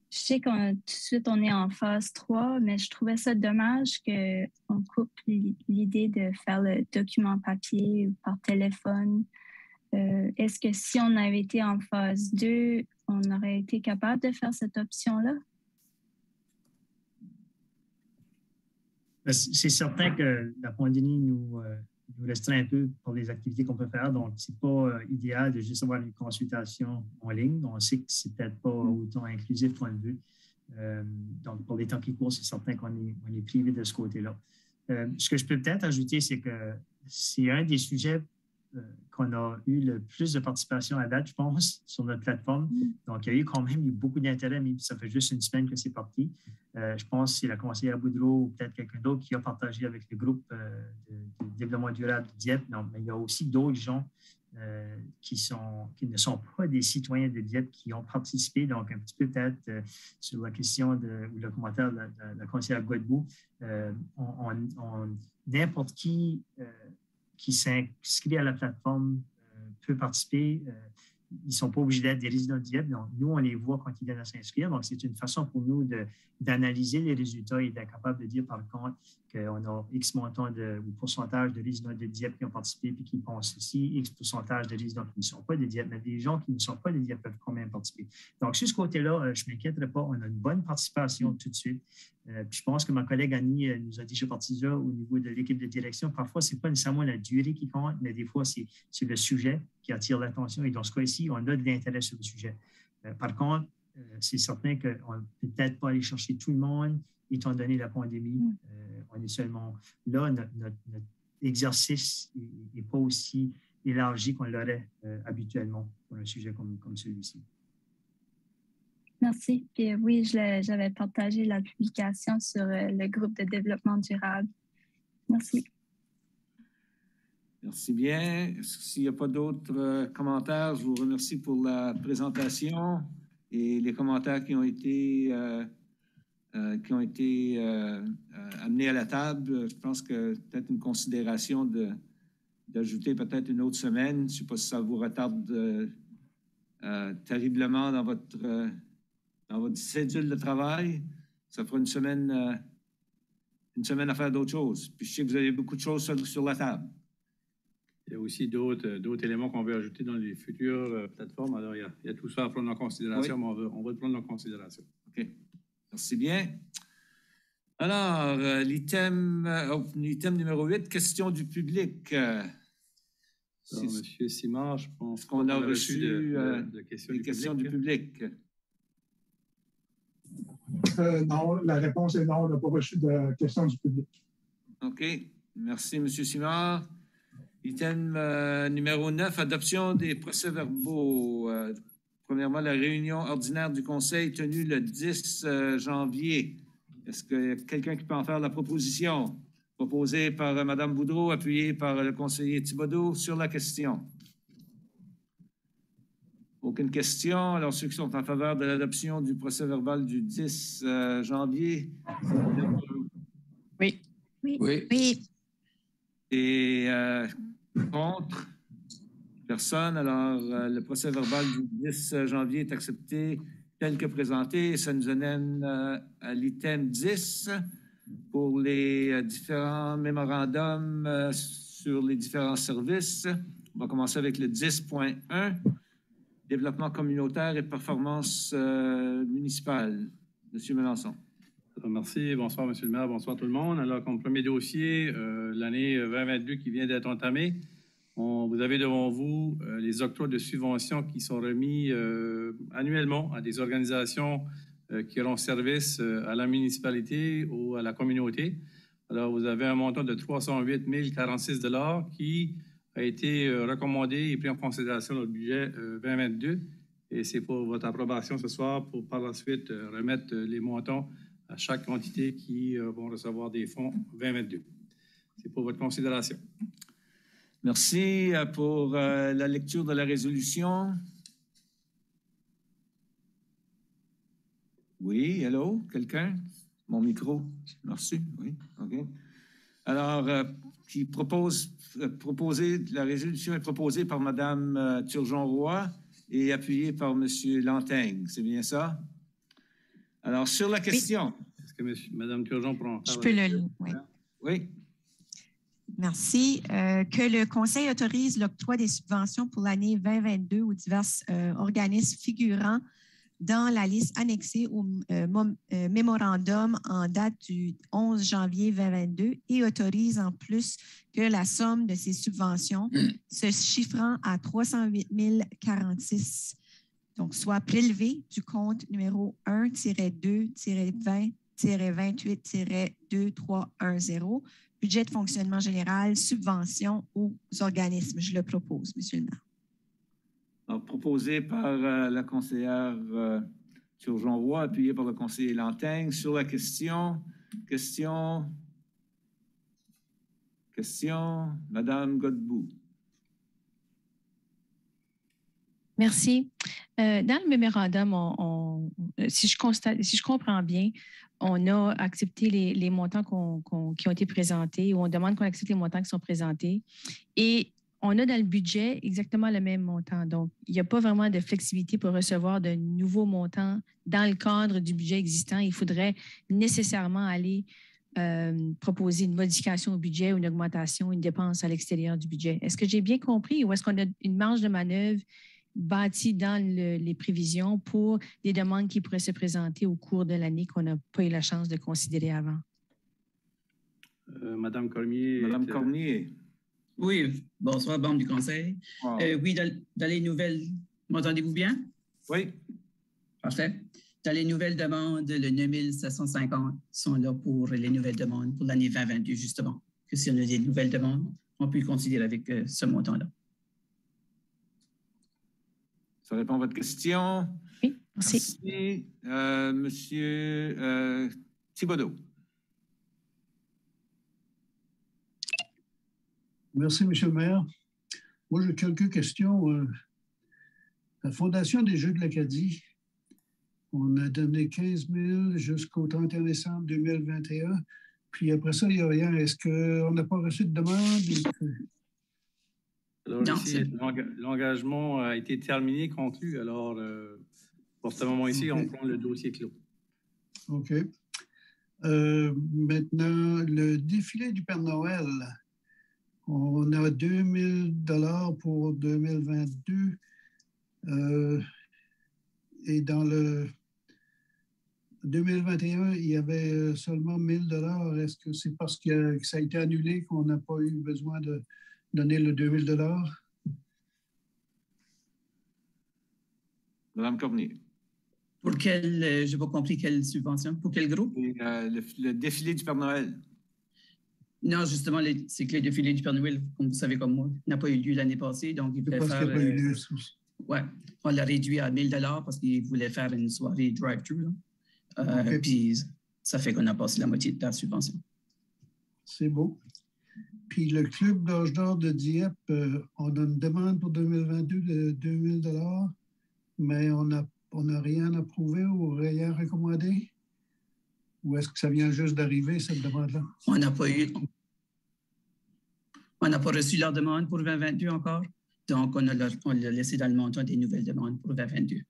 Speaker 5: sais tout de suite, on est en phase 3, mais je trouvais ça dommage qu'on coupe l'idée de faire le document papier ou par téléphone. Est-ce que si on avait été en phase 2, on aurait été capable de faire cette option-là?
Speaker 12: C'est certain que la pandémie nous restreint un peu pour les activités qu'on peut faire. Donc, ce n'est pas idéal de juste avoir une consultation en ligne. On sait que ce n'est peut-être pas autant inclusif qu'on le veut. Donc, pour les temps qui courent, c'est certain qu'on est privé de ce côté-là. Ce que je peux peut-être ajouter, c'est que c'est un des sujets qu'on a eu le plus de participation à date, je pense, sur notre plateforme. Donc, il y a eu quand même beaucoup d'intérêt, mais ça fait juste une semaine que c'est parti. Je pense que c'est la conseillère Boudreau ou peut-être quelqu'un d'autre qui a partagé avec le groupe de développement durable de Dieppe. Non, mais il y a aussi d'autres gens qui ne sont pas des citoyens de Dieppe qui ont participé. Donc, un petit peu peut-être sur la question ou le commentaire de la conseillère Godbout, n'importe qui s'inscrit à la plateforme peut participer. Ils ne sont pas obligés d'être des résidents de Dieppe. Donc, nous, on les voit quand ils viennent à s'inscrire. Donc, c'est une façon pour nous d'analyser les résultats et d'être capable de dire, par contre, qu'on a X montant ou pourcentage de résidents de Dieppe qui ont participé puis qui pensent ici, X pourcentage de résidents qui ne sont pas de Dieppe, mais des gens qui ne sont pas de Dieppe peuvent quand même participer. Donc, sur ce côté-là, je ne m'inquiéterai pas. On a une bonne participation tout de suite. Puis je pense que ma collègue Annie nous a déjà participé au niveau de l'équipe de direction. Parfois, ce n'est pas nécessairement la durée qui compte, mais des fois, c'est le sujet qui attire l'attention. Et dans ce cas-ci, on a de l'intérêt sur le sujet. Par contre, c'est certain qu'on ne peut peut-être pas aller chercher tout le monde, étant donné la pandémie. On est seulement là. Notre exercice n'est pas aussi élargi qu'on l'aurait habituellement pour un sujet comme celui-ci.
Speaker 5: Merci. Puis oui, j'avais partagé la publication sur le groupe de développement durable. Merci.
Speaker 1: Merci bien. S'il n'y a pas d'autres commentaires, je vous remercie pour la présentation et les commentaires qui ont été amenés à la table. Je pense que peut-être une considération d'ajouter peut-être une autre semaine. Je ne sais pas si ça vous retarde terriblement dans votre cédule de travail. Ça fera une semaine à faire d'autres choses. Puis je sais que vous avez beaucoup de choses sur la table.
Speaker 3: Il y a aussi d'autres éléments qu'on veut ajouter dans les futures plateformes. Alors, il y a tout ça à prendre en considération, oui. Mais on va le prendre en considération.
Speaker 1: OK. Merci bien. Alors, l'item numéro 8, question du public.
Speaker 3: Alors, M. Simard, je pense
Speaker 1: qu'on a reçu des questions du public.
Speaker 15: Non, la réponse est non, on n'a pas reçu de questions du public.
Speaker 1: OK. Merci, M. Simard. Item numéro 9, adoption des procès-verbaux. Premièrement, la réunion ordinaire du Conseil tenue le 10 janvier. Est-ce qu'il y a quelqu'un qui peut en faire la proposition? Proposée par Mme Boudreau, appuyée par le conseiller Thibodeau sur la question. Aucune question. Alors, ceux qui sont en faveur de l'adoption du procès-verbal du 10 janvier?
Speaker 10: Oui.
Speaker 8: Oui. Oui. Oui.
Speaker 1: Et contre? Personne. Alors, le procès-verbal du 10 janvier est accepté tel que présenté. Ça nous amène à l'item 10 pour les différents mémorandums sur les différents services. On va commencer avec le 10.1, développement communautaire et performance municipale. Monsieur Melançon.
Speaker 3: Merci. Bonsoir, Monsieur le maire. Bonsoir tout le monde. Alors, comme premier dossier, l'année 2022 qui vient d'être entamée, vous avez devant vous les octrois de subventions qui sont remis annuellement à des organisations qui rendent service à la municipalité ou à la communauté. Alors, vous avez un montant de 308 046 $ qui a été recommandé et pris en considération dans le budget 2022. Et c'est pour votre approbation ce soir pour par la suite remettre les montants à chaque entité qui vont recevoir des fonds 2022. C'est pour votre considération.
Speaker 1: Merci pour la lecture de la résolution. Oui, hello, quelqu'un? Mon micro, merci, oui, OK. Alors, la résolution est proposée par Mme Turgeon-Roy et appuyée par M. Lantaigne, c'est bien ça? Alors, sur la question...
Speaker 3: Oui. Est-ce que Mme Turgeon prend...
Speaker 16: Je peux le lire, oui.
Speaker 1: Oui.
Speaker 16: Merci. Que le Conseil autorise l'octroi des subventions pour l'année 2022 aux divers organismes figurant dans la liste annexée au mémorandum en date du 11 janvier 2022 et autorise en plus que la somme de ces subventions se chiffrant à 308 046, donc soit prélevée du compte numéro 1-2-20-28-2310, budget de fonctionnement général, subvention aux organismes. Je le propose, M. le maire.
Speaker 1: Alors, proposé par la conseillère Turgeon-Roy, appuyé par le conseiller Lantaigne. Sur la question, Madame Godbout.
Speaker 10: Merci. Dans le mémorandum, si je comprends bien, on a accepté les montants qui ont été présentés, ou on demande qu'on accepte les montants qui sont présentés. Et on a dans le budget exactement le même montant. Donc, il n'y a pas vraiment de flexibilité pour recevoir de nouveaux montants dans le cadre du budget existant. Il faudrait nécessairement aller proposer une modification au budget ou une augmentation, une dépense à l'extérieur du budget. Est-ce que j'ai bien compris ou est-ce qu'on a une marge de manœuvre bâti dans les prévisions pour des demandes qui pourraient se présenter au cours de l'année qu'on n'a pas eu la chance de considérer avant?
Speaker 3: Madame Cormier.
Speaker 1: Madame Cormier.
Speaker 8: Oui, bonsoir, membre du Conseil.
Speaker 1: Wow.
Speaker 8: Oui, dans les nouvelles... M'entendez-vous bien?
Speaker 1: Oui.
Speaker 8: Parfait. Dans les nouvelles demandes, le 9750 sont là pour les nouvelles demandes pour l'année 2022, justement. Que si on a des nouvelles demandes, on peut considérer avec ce montant-là.
Speaker 1: Ça répond à votre question.
Speaker 10: Oui, merci.
Speaker 1: Merci. Monsieur Thibodeau.
Speaker 6: Merci, M. le maire. Moi, j'ai quelques questions. La Fondation des Jeux de l'Acadie, on a donné 15 000 jusqu'au 31 décembre 2021. Puis après ça, il n'y a rien. Est-ce qu'on n'a pas reçu de demande?
Speaker 3: Alors, ici, l'engagement a été terminé, conclu. Alors, pour ce moment-ci, on prend le dossier clos.
Speaker 6: OK. Maintenant, le défilé du Père Noël, on a 2 000 pour 2022. Et dans le 2021, il y avait seulement 1 000 $. Est-ce que c'est parce que ça a été annulé qu'on n'a pas eu besoin de donner le 2 000 $?
Speaker 1: Madame Cormier.
Speaker 8: Pour quelle, je n'ai pas compris quelle subvention, pour quel groupe?
Speaker 1: Le défilé du Père Noël.
Speaker 8: Non, justement, c'est que le défilé du Père Noël, comme vous savez comme moi, n'a pas eu lieu l'année passée, donc il voulait faire... ouais, on l'a réduit à 1 000 $ parce qu'il voulait faire une soirée drive-thru. Okay. Puis ça fait qu'on a passé la moitié de la subvention.
Speaker 6: C'est beau. Puis le club d'âge d'or de Dieppe, on a une demande pour 2022 de 2 000 $, mais on n'a rien approuvé ou rien recommandé? Ou est-ce que ça vient juste d'arriver, cette demande-là?
Speaker 8: On n'a pas reçu leur demande pour 2022 encore. Donc, on l'a laissé dans le montant des nouvelles demandes pour 2022.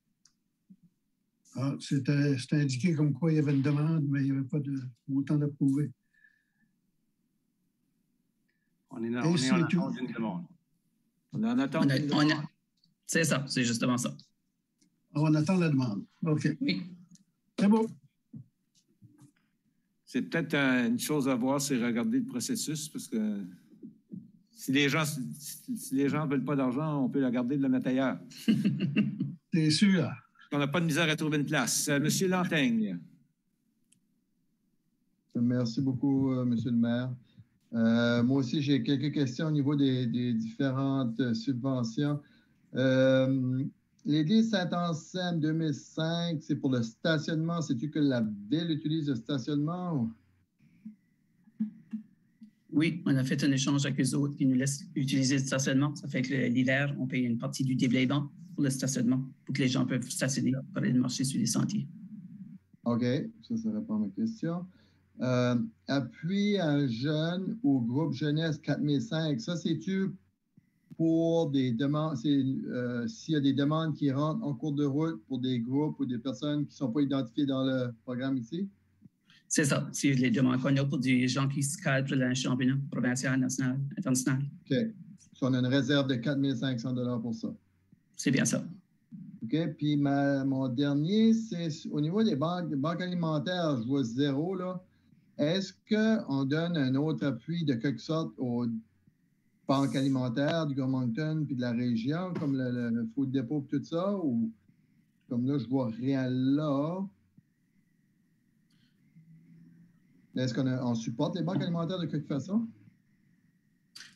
Speaker 6: Ah, c'était indiqué comme quoi il y avait une demande, mais il n'y avait pas de montant d'approuvé.
Speaker 3: On est en attente d'une demande.
Speaker 1: On est en attente d'une demande.
Speaker 8: C'est ça, c'est justement ça.
Speaker 6: On attend la demande. OK.
Speaker 8: Oui.
Speaker 6: C'est beau.
Speaker 1: C'est peut-être une chose à voir, c'est regarder le processus, parce que si les gens ne veulent pas d'argent, on peut la garder de la mettre ailleurs.
Speaker 6: C'est sûr.
Speaker 1: On n'a pas de misère à trouver une place. Monsieur Lantaigne.
Speaker 2: Merci beaucoup, Monsieur le maire. Moi aussi, j'ai quelques questions au niveau des différentes subventions. L'église Saint-Anselme 2005, c'est pour le stationnement. Sais-tu que la ville utilise le stationnement?
Speaker 8: Oui, on a fait un échange avec eux autres qui nous laissent utiliser le stationnement. Ça fait que l'hiver, on paye une partie du déblaiement pour le stationnement, pour que les gens peuvent stationner pour aller marcher sur les sentiers.
Speaker 2: OK, ça répond à ma question. Appui à un jeune ou groupe jeunesse 4005, ça, c'est-tu pour des demandes, s'il y a des demandes qui rentrent en cours de route pour des groupes ou des personnes qui ne sont pas identifiées dans le programme ici?
Speaker 8: C'est ça. C'est les demandes qu'on a pour des gens qui se cadrent pour le championnat provincial, national, international.
Speaker 2: OK. So, on a une réserve de 4 500 $ pour ça.
Speaker 8: C'est bien ça.
Speaker 2: OK. Puis mon dernier, c'est au niveau des banques alimentaires, je vois 0, là. Est-ce qu'on donne un autre appui de quelque sorte aux banques alimentaires du Grand-Moncton puis de la région, comme le Food Depot et tout ça? Ou comme là, je vois rien là. Est-ce qu'on supporte les banques alimentaires de quelque façon?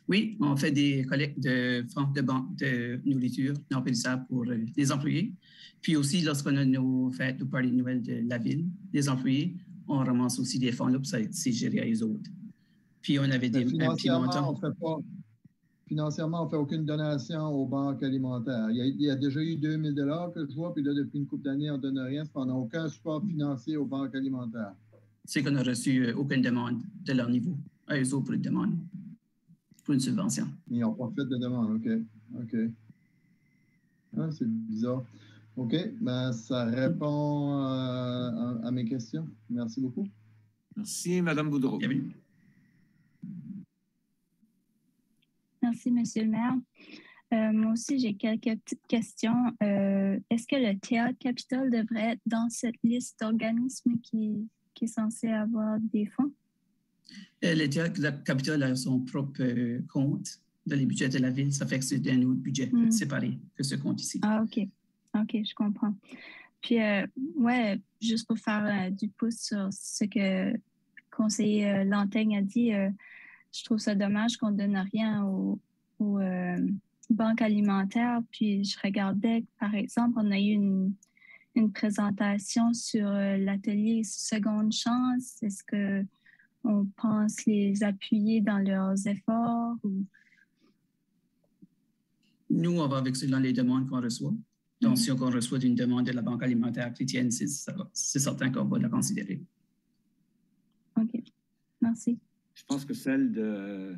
Speaker 8: Oui, on fait des collectes de fonds de nourriture non périssable pour les employés. Puis aussi, lorsqu'on a nos fêtes ou parties de Noël de la ville, les employés, on ramasse aussi des fonds là pour c'est géré à eux autres. Puis on avait des petits montants.
Speaker 2: Financièrement, on ne fait aucune donation aux banques alimentaires. Il y a déjà eu 2 000 $ que je vois, puis là, depuis une couple d'années, on ne donne rien. On n'a aucun support financier aux banques alimentaires.
Speaker 8: C'est qu'on n'a reçu aucune demande de leur niveau à eux autres pour une demande, pour une subvention.
Speaker 2: Ils n'ont pas fait de demande, OK. Ah, c'est bizarre. OK, ben, ça répond à mes questions. Merci beaucoup.
Speaker 1: Merci, Mme Boudreau.
Speaker 5: Merci, M. le maire. Moi aussi, j'ai quelques petites questions. Est-ce que le Théâtre Capitole devrait être dans cette liste d'organismes qui est censé avoir des fonds?
Speaker 8: Le Théâtre Capitole a son propre compte dans les budgets de la ville. Ça fait que c'est un autre budget séparé que ce compte ici.
Speaker 5: Ah, OK. OK, je comprends. Puis, ouais, juste pour faire du pouce sur ce que le conseiller Lantaigne a dit, je trouve ça dommage qu'on ne donne rien aux banques alimentaires. Puis, je regardais, par exemple, on a eu une présentation sur l'atelier Seconde Chance. Est-ce qu'on pense les appuyer dans leurs efforts?
Speaker 8: Nous, on va avec selon les demandes qu'on reçoit. Donc, si on reçoit une demande de la Banque alimentaire chrétienne, c'est certain qu'on va la considérer.
Speaker 5: OK. Merci.
Speaker 1: Je pense que celle de...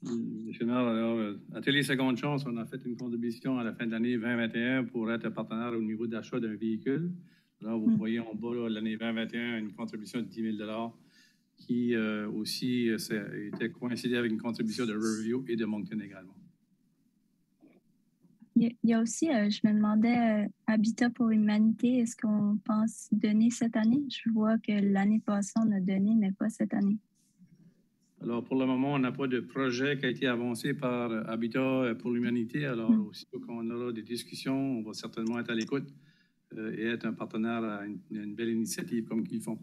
Speaker 3: Monsieur le maire, alors, Atelier Seconde Chance, on a fait une contribution à la fin de l'année 2021 pour être partenaire au niveau d'achat d'un véhicule. Alors, vous voyez en bas, l'année 2021, une contribution de 10 000 $ qui aussi était coïncidée avec une contribution de Riverview et de Moncton également.
Speaker 5: Il y a aussi, je me demandais, Habitat pour l'humanité, est-ce qu'on pense donner cette année? Je vois que l'année passée, on a donné, mais pas cette année.
Speaker 3: Alors, pour le moment, on n'a pas de projet qui a été avancé par Habitat pour l'humanité. Alors, aussitôt qu'on aura des discussions, on va certainement être à l'écoute et être un partenaire à une belle initiative comme qu'ils font.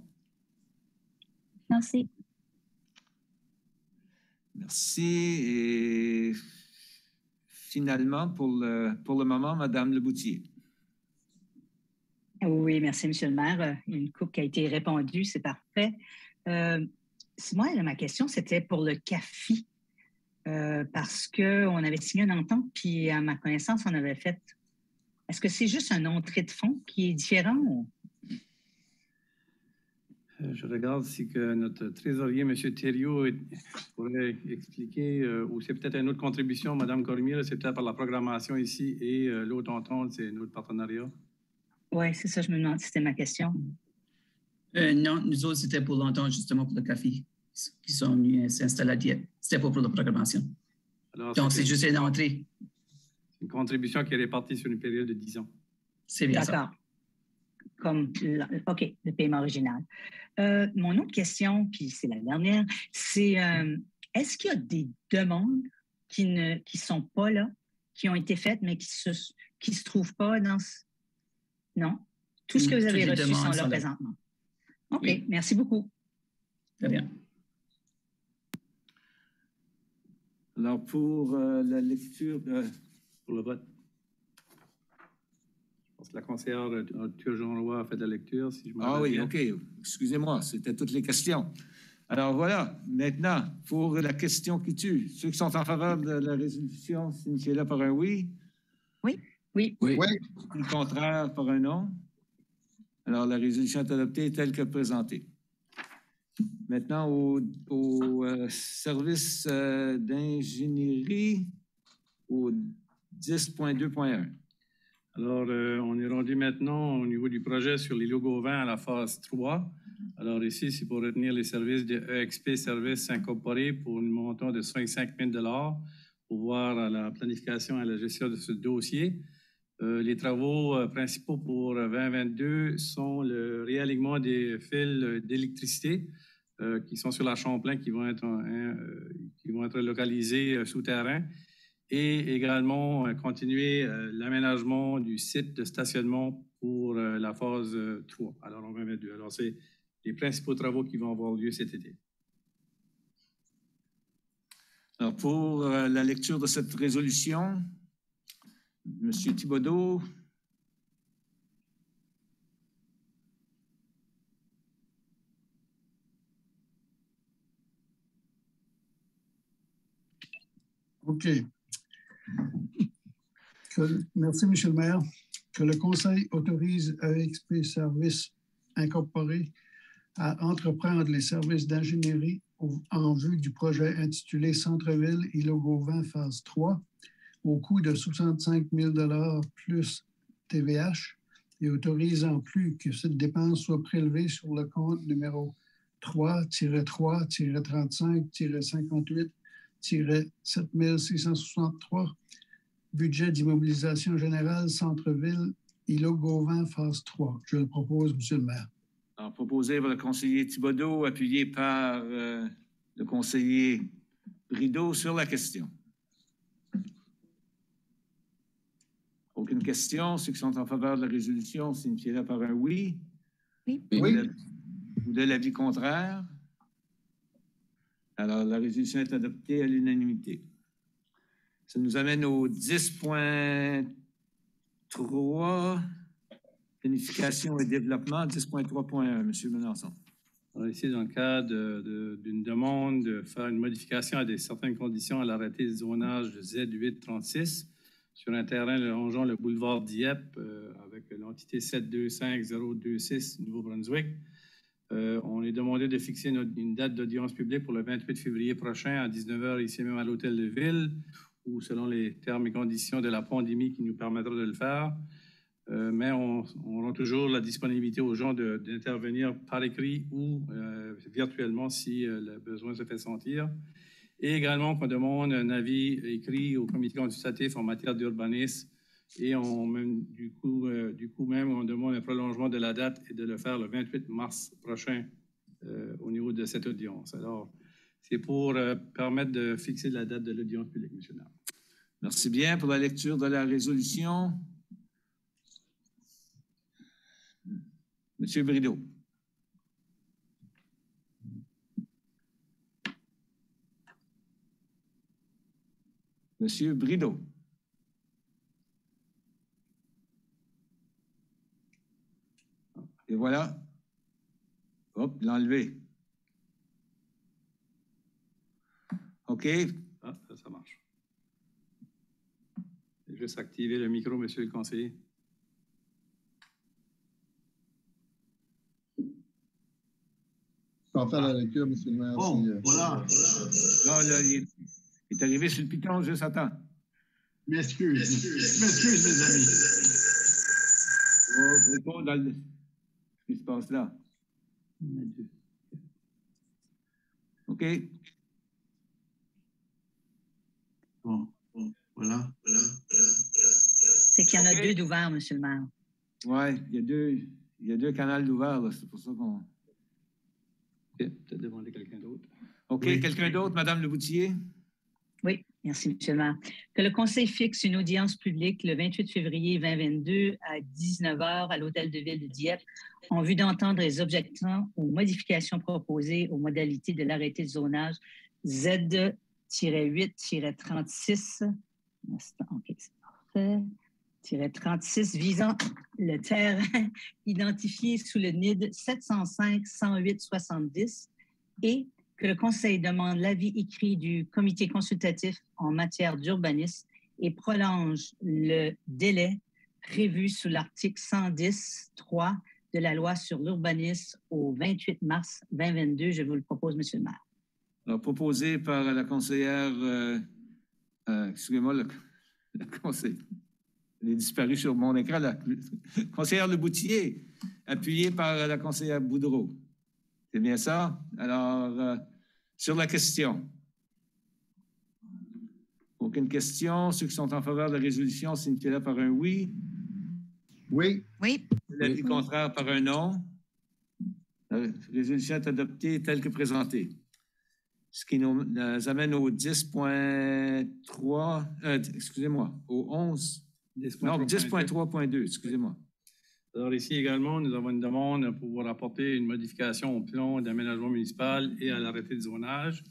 Speaker 5: Merci.
Speaker 1: Merci. Et finalement, pour le moment, Mme Leboutier.
Speaker 9: Oui, merci, M. le maire. Une coupe qui a été répondue, c'est parfait. Moi, ma question, c'était pour le CAFI, parce qu'on avait signé une entente, puis à ma connaissance, on avait fait... Est-ce que c'est juste une entrée de fonds qui est différent? Ou...
Speaker 3: Je regarde si que notre trésorier, M. Thériault, pourrait expliquer, ou c'est peut-être une autre contribution, Mme Cormier, c'est peut-être par la programmation ici, et l'autre entente, c'est notre partenariat.
Speaker 9: Oui, c'est ça, je me demande, c'était ma question.
Speaker 8: Non, nous autres, c'était pour l'entente, justement, pour le CAFI, qui sont venus s'installer à Dieppe. C'était pas pour la programmation. Alors, donc, c'est juste une entrée.
Speaker 3: Une contribution qui est répartie sur une période de 10 ans.
Speaker 8: C'est bien ça.
Speaker 9: D'accord. Comme, OK, le paiement original. Mon autre question, puis c'est la dernière, c'est est-ce qu'il y a des demandes qui ne sont pas là, qui ont été faites, mais qui se trouvent pas dans... Non? Tout ce que vous avez reçu sont là présentement. OK, oui. Merci beaucoup.
Speaker 8: Très bien.
Speaker 1: Alors, pour la lecture...
Speaker 3: pour le vote. Je pense que la conseillère Turgeon-Roy a fait de la lecture, si je me rappelle bien.
Speaker 1: OK. Excusez-moi, c'était toutes les questions. Alors, voilà. Maintenant, pour la question qui tue. Ceux qui sont en faveur de la résolution, signifiez-le par un oui.
Speaker 9: Oui. Oui.
Speaker 1: Oui. Le contraire par un non. Alors, la résolution est adoptée telle que présentée. Maintenant, au service d'ingénierie, au 10.2.1.
Speaker 3: Alors, on est rendu maintenant au niveau du projet sur les logos 20 à la phase 3. Alors ici, c'est pour retenir les services de EXP Services Incorporés pour un montant de 65 000 $ pour voir à la planification et à la gestion de ce dossier. Les travaux principaux pour 2022 sont le réalignement des fils d'électricité qui sont sur la Champlain, qui vont être localisés souterrains, et également continuer l'aménagement du site de stationnement pour la phase 3, alors en 2022. Alors, c'est les principaux travaux qui vont avoir lieu cet été.
Speaker 1: Alors, pour la lecture de cette résolution, M. Thibodeau.
Speaker 6: OK. Merci, M. le maire. Que le Conseil autorise EXP Services Incorporés à entreprendre les services d'ingénierie en vue du projet intitulé Centre-Ville et Logo 20 phase 3 au coût de 65 000 $ plus TVH et autorise en plus que cette dépense soit prélevée sur le compte numéro 3-3-58-58-7663 budget d'immobilisation générale Centre-Ville et Logo 20 phase 3. Je le propose, M. le maire.
Speaker 1: Alors, proposé par le conseiller Thibodeau, appuyé par le conseiller Brideau sur la question. Aucune question. Ceux qui sont en faveur de la résolution signifieraient par un oui.
Speaker 16: Oui.
Speaker 1: Ou de l'avis contraire. Alors, la résolution est adoptée à l'unanimité. Ça nous amène au 10.3, planification et développement, 10.3.1. Monsieur Melançon.
Speaker 3: Alors ici, dans le cadre d'une demande de faire une modification à certaines conditions à l'arrêté de zonage de Z836 sur un terrain longeant le boulevard Dieppe avec l'entité 725026 Nouveau-Brunswick. On est demandé de fixer une date d'audience publique pour le 28 février prochain à 19h ici même à l'Hôtel de Ville, ou selon les termes et conditions de la pandémie qui nous permettra de le faire. Mais on rend toujours la disponibilité aux gens d'intervenir par écrit ou virtuellement si le besoin se fait sentir. Et également qu'on demande un avis écrit au comité consultatif en matière d'urbanisme et du coup même on demande un prolongement de la date et de le faire le 28 mars prochain au niveau de cette audience. Alors, c'est pour permettre de fixer la date de l'audience publique, M. le maire.
Speaker 1: Merci bien pour la lecture de la résolution. M. Brideau. M. Brideau. Et voilà. Hop, l'enlever. OK.
Speaker 3: Ah, ça marche. Juste activer le micro, monsieur le conseiller.
Speaker 2: On va faire la lecture, monsieur le maire.
Speaker 6: Bon, voilà.
Speaker 1: Là, il est arrivé sur le piton, juste à temps.
Speaker 6: M'excuse, mes amis.
Speaker 1: Retourne dans ce qui se passe là. OK.
Speaker 6: Bon, voilà.
Speaker 9: C'est qu'il y en a deux d'ouverts, monsieur le maire.
Speaker 1: Oui, il y a deux canaux d'ouverts, c'est pour ça qu'on...
Speaker 3: Peut-être demander quelqu'un d'autre.
Speaker 1: OK, oui. Quelqu'un d'autre, Mme Leboutillier?
Speaker 9: Oui, merci, M. le maire. Que le Conseil fixe une audience publique le 28 février 2022 à 19h à l'Hôtel de Ville de Dieppe en vue d'entendre les objections aux modifications proposées aux modalités de l'arrêté de zonage Z-8-36. OK, c'est parfait. 36 visant le terrain identifié sous le NID 705-108-70 et que le Conseil demande l'avis écrit du comité consultatif en matière d'urbanisme et prolonge le délai prévu sous l'article 110.3 de la loi sur l'urbanisme au 28 mars 2022. Je vous le propose, M. le maire.
Speaker 1: Alors, proposé par la conseillère, excusez-moi, le conseiller. Elle est disparue sur mon écran, la conseillère Leboutillier, appuyée par la conseillère Boudreau. C'est bien ça? Alors, sur la question. Aucune question. Ceux qui sont en faveur de la résolution, signifient-le par un oui.
Speaker 2: Oui.
Speaker 16: Oui.
Speaker 1: L'avis contraire par un non. La résolution est adoptée telle que présentée. Ce qui nous amène au 10.3, excusez-moi, au 11. Non, 10.3.2, excusez-moi.
Speaker 3: Alors ici également, nous avons une demande pour pouvoir apporter une modification au plan d'aménagement municipal et à l'arrêté de zonage.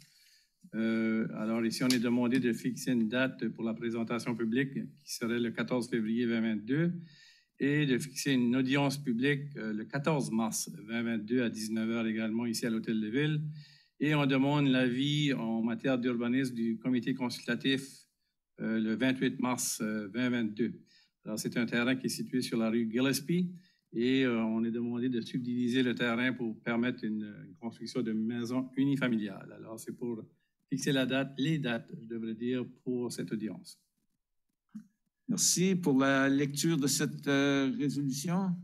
Speaker 3: Alors ici, on est demandé de fixer une date pour la présentation publique qui serait le 14 février 2022 et de fixer une audience publique le 14 mars 2022 à 19h également ici à l'Hôtel de Ville. Et on demande l'avis en matière d'urbanisme du comité consultatif le 28 mars 2022. Alors, c'est un terrain qui est situé sur la rue Gillespie et on est demandé de subdiviser le terrain pour permettre une construction de maisons unifamiliales. Alors, c'est pour fixer la date, les dates, je devrais dire, pour cette audience.
Speaker 1: Merci pour la lecture de cette résolution.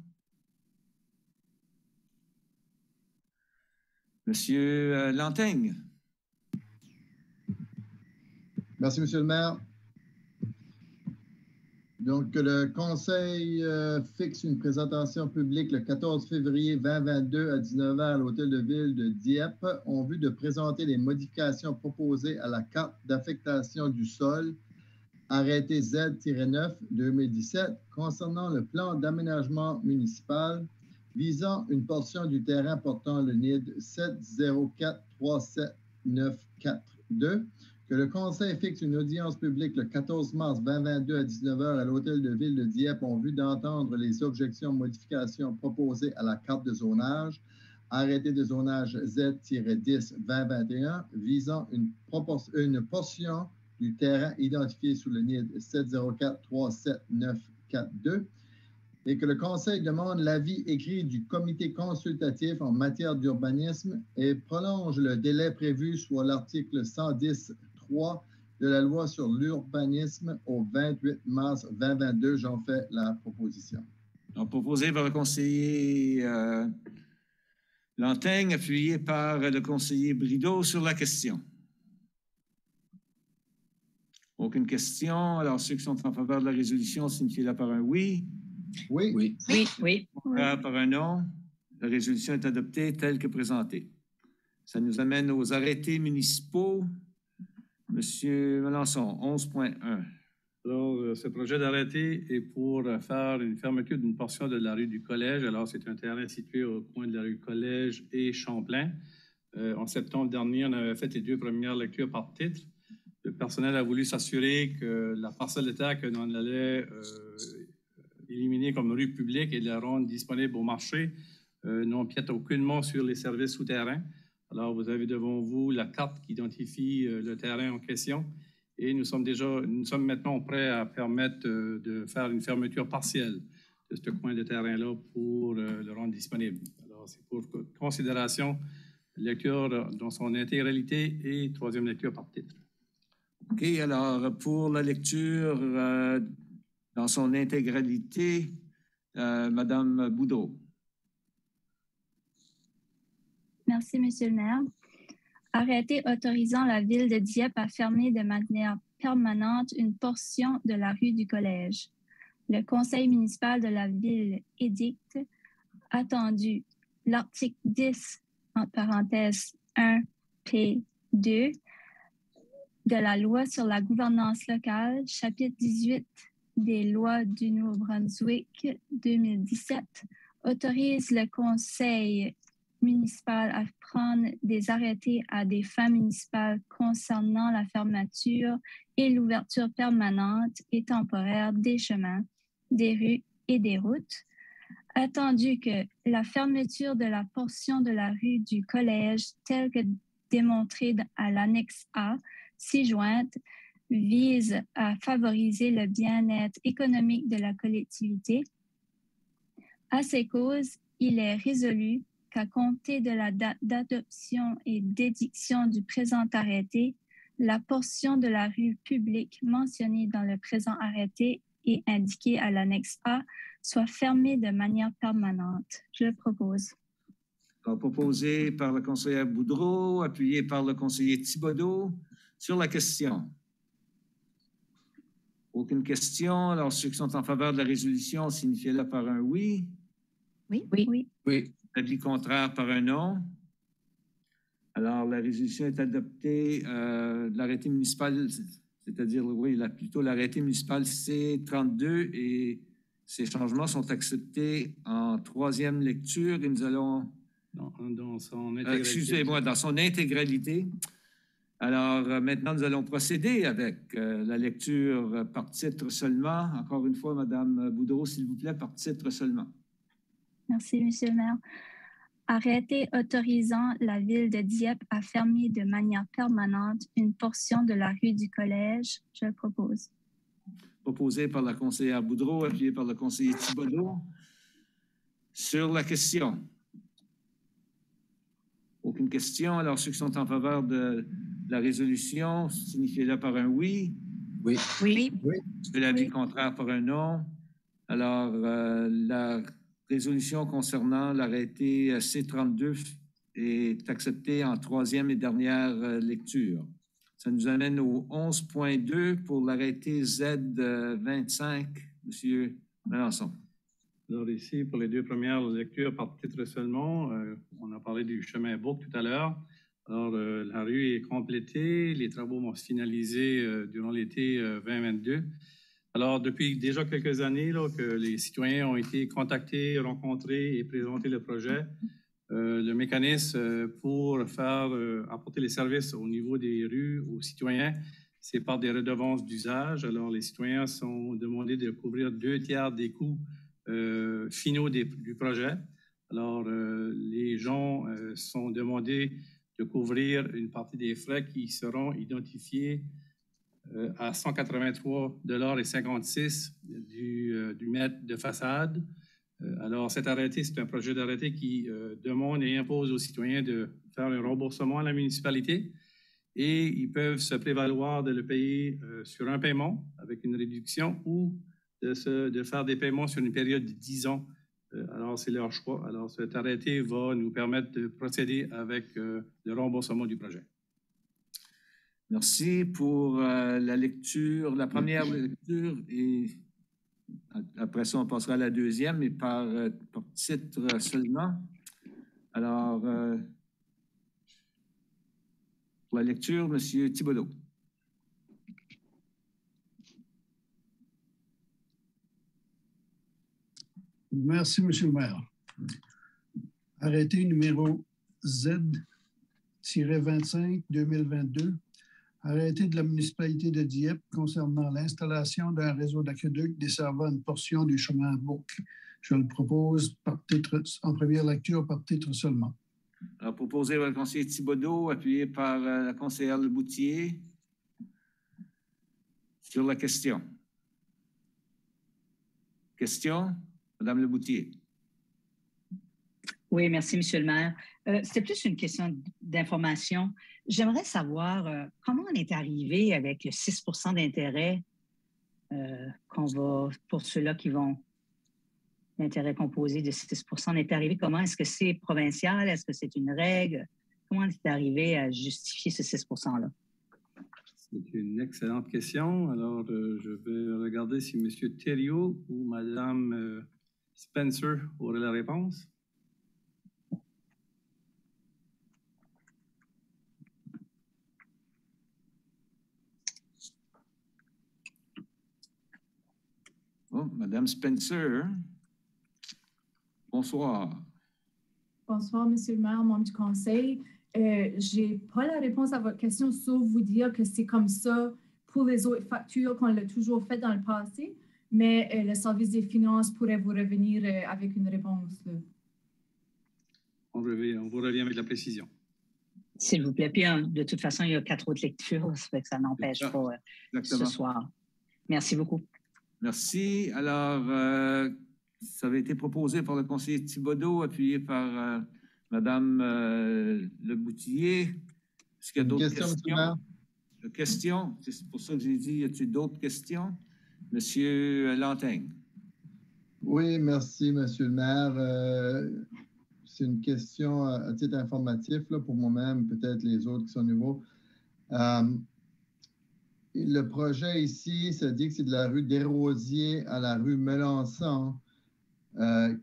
Speaker 1: Monsieur Lanteigne.
Speaker 2: Merci, Monsieur le maire. Donc, le Conseil fixe une présentation publique le 14 février 2022 à 19h à l'Hôtel de Ville de Dieppe en vue de présenter les modifications proposées à la carte d'affectation du sol, arrêté Z-9 2017, concernant le plan d'aménagement municipal visant une portion du terrain portant le NID 704-37942, que le Conseil fixe une audience publique le 14 mars 2022 à 19h à l'Hôtel de Ville de Dieppe en vue d'entendre les objections modifications proposées à la carte de zonage, arrêté de zonage Z-10-2021 visant une portion du terrain identifié sous le NID 704-37942 et que le Conseil demande l'avis écrit du comité consultatif en matière d'urbanisme et prolonge le délai prévu sur l'article 110.3 de la loi sur l'urbanisme au 28 mars 2022. J'en fais la proposition.
Speaker 1: Donc, proposé par le conseiller Lanteigne, appuyé par le conseiller Brideau sur la question. Aucune question. Alors, ceux qui sont en faveur de la résolution, signifient-le par un oui.
Speaker 2: Oui.
Speaker 9: Oui. Oui. Oui.
Speaker 1: Par un non. La résolution est adoptée telle que présentée. Ça nous amène aux arrêtés municipaux. Monsieur Melançon, 11.1.
Speaker 3: Alors, ce projet d'arrêté est pour faire une fermeture d'une portion de la rue du Collège. Alors, c'est un terrain situé au coin de la rue Collège et Champlain. En septembre dernier, on avait fait les 2 premières lectures par titre. Le personnel a voulu s'assurer que la parcelle de terre que l'on allait éliminer comme rue publique et la rendre disponible au marché n'empiète aucunement sur les services souterrains. Alors, vous avez devant vous la carte qui identifie le terrain en question et nous sommes maintenant prêts à permettre de faire une fermeture partielle de ce coin de terrain-là pour le rendre disponible. Alors, c'est pour considération, lecture dans son intégralité et 3e lecture par titre.
Speaker 1: OK, alors pour la lecture dans son intégralité, Madame Boudreau.
Speaker 5: Merci, Monsieur le maire. Arrêté autorisant la ville de Dieppe à fermer de manière permanente une portion de la rue du Collège. Le conseil municipal de la ville édicte, attendu l'article 10, entre parenthèses 1P2, de la loi sur la gouvernance locale, chapitre 18 des lois du Nouveau-Brunswick 2017, autorise le conseil municipal à prendre des arrêtés à des fins municipales concernant la fermeture et l'ouverture permanente et temporaire des chemins, des rues et des routes, attendu que la fermeture de la portion de la rue du Collège telle que démontrée à l'annexe A ci-jointe vise à favoriser le bien-être économique de la collectivité, À ces causes, il est résolu qu'à compter de la date d'adoption et d'édiction du présent arrêté, la portion de la rue publique mentionnée dans le présent arrêté et indiquée à l'annexe A soit fermée de manière permanente. Je le propose.
Speaker 1: Alors, proposé par le conseiller Boudreau, appuyé par le conseiller Thibodeau. Sur la question. Aucune question. Alors, ceux qui sont en faveur de la résolution, signifiez-le par un oui.
Speaker 10: Oui.
Speaker 5: Oui.
Speaker 1: Oui. Avis contraire par un non. Alors, la résolution est adoptée. L'arrêté municipal, c'est-à-dire, oui, plutôt l'arrêté municipal C32 et ces changements sont acceptés en troisième lecture et nous allons...
Speaker 3: Dans son intégralité.
Speaker 1: Excusez-moi, dans son intégralité. Alors, maintenant, nous allons procéder avec la lecture par titre seulement. Encore une fois, Mme Boudreau, s'il vous plaît, par titre seulement.
Speaker 5: Merci, Monsieur le maire. Arrêté autorisant la ville de Dieppe à fermer de manière permanente une portion de la rue du Collège. Je le propose.
Speaker 1: Proposé par la conseillère Boudreau, appuyé par le conseiller Thibodeau. Sur la question. Aucune question. Alors, ceux qui sont en faveur de la résolution, signifiez-le par un oui.
Speaker 17: Oui.
Speaker 5: Oui.
Speaker 1: L'avis contraire par un non. Alors, la résolution concernant l'arrêté C32 est acceptée en troisième et dernière lecture. Ça nous amène au 11.2 pour l'arrêté Z25. Monsieur Melançon.
Speaker 3: Alors ici, pour les deux premières lectures par titre seulement, on a parlé du chemin Bourg tout à l'heure. Alors, la rue est complétée, les travaux vont se finaliser durant l'été 2022. Alors, depuis déjà quelques années là, que les citoyens ont été contactés, rencontrés et présenté le projet, le mécanisme pour apporter les services au niveau des rues aux citoyens, c'est par des redevances d'usage. Alors, les citoyens sont demandés de couvrir 2/3 des coûts finaux du projet. Alors, les gens sont demandés de couvrir une partie des frais qui seront identifiés à 183,56 $ du mètre de façade. Alors, cet arrêté, c'est un projet d'arrêté qui demande et impose aux citoyens de faire un remboursement à la municipalité et ils peuvent se prévaloir de le payer sur un paiement avec une réduction ou de faire des paiements sur une période de 10 ans. Alors, c'est leur choix. Alors, cet arrêté va nous permettre de procéder avec le remboursement du projet.
Speaker 1: Merci pour la lecture, la première lecture et après ça, on passera à la deuxième, mais par titre seulement. Alors, pour la lecture, M. Thibodeau.
Speaker 6: Merci, M. le maire. Arrêté numéro Z-25-2022. Arrêté de la municipalité de Dieppe concernant l'installation d'un réseau d'aqueduc desservant une portion du chemin Bourg. Je le propose par titre, en première lecture par titre seulement.
Speaker 1: Alors, proposé par le conseiller Thibodeau, appuyé par la conseillère Leboutier. Sur la question. Question? Madame Leboutier.
Speaker 9: Oui, merci, Monsieur le maire. C'était plus une question d'information. J'aimerais savoir comment on est arrivé avec le 6 % d'intérêt qu'on va, pour ceux-là qui vont, l'intérêt composé de 6 % on est arrivé comment? Est-ce que c'est provincial? Est-ce que c'est une règle? Comment on est arrivé à justifier ce 6 %-là?
Speaker 3: C'est une excellente question. Alors, je vais regarder si M. Thériault ou Mme Spencer aurait la réponse.
Speaker 1: Oh, Mme Spencer. Bonsoir.
Speaker 18: Bonsoir, Monsieur le maire, membre du conseil. Je n'ai pas la réponse à votre question, sauf vous dire que c'est comme ça pour les autres factures qu'on l'a toujours fait dans le passé, mais le service des finances pourrait vous revenir avec une réponse. Là.
Speaker 3: On vous revient avec la précision.
Speaker 9: S'il vous plaît. Puis, de toute façon, il y a 4 autres lectures, ça fait que ça n'empêche pas ce soir. Merci beaucoup.
Speaker 1: Merci. Alors, Ça avait été proposé par le conseiller Thibodeau, appuyé par Mme Leboutillier. Est-ce qu'il y a d'autres questions? C'est pour ça que j'ai dit, y a-t-il d'autres questions? Monsieur Lantaigne.
Speaker 2: Oui, merci, Monsieur le maire. C'est une question à titre informatif là, pour moi-même, peut-être les autres qui sont nouveaux. Le projet ici, ça dit que c'est de la rue Desrosiers à la rue Melançon.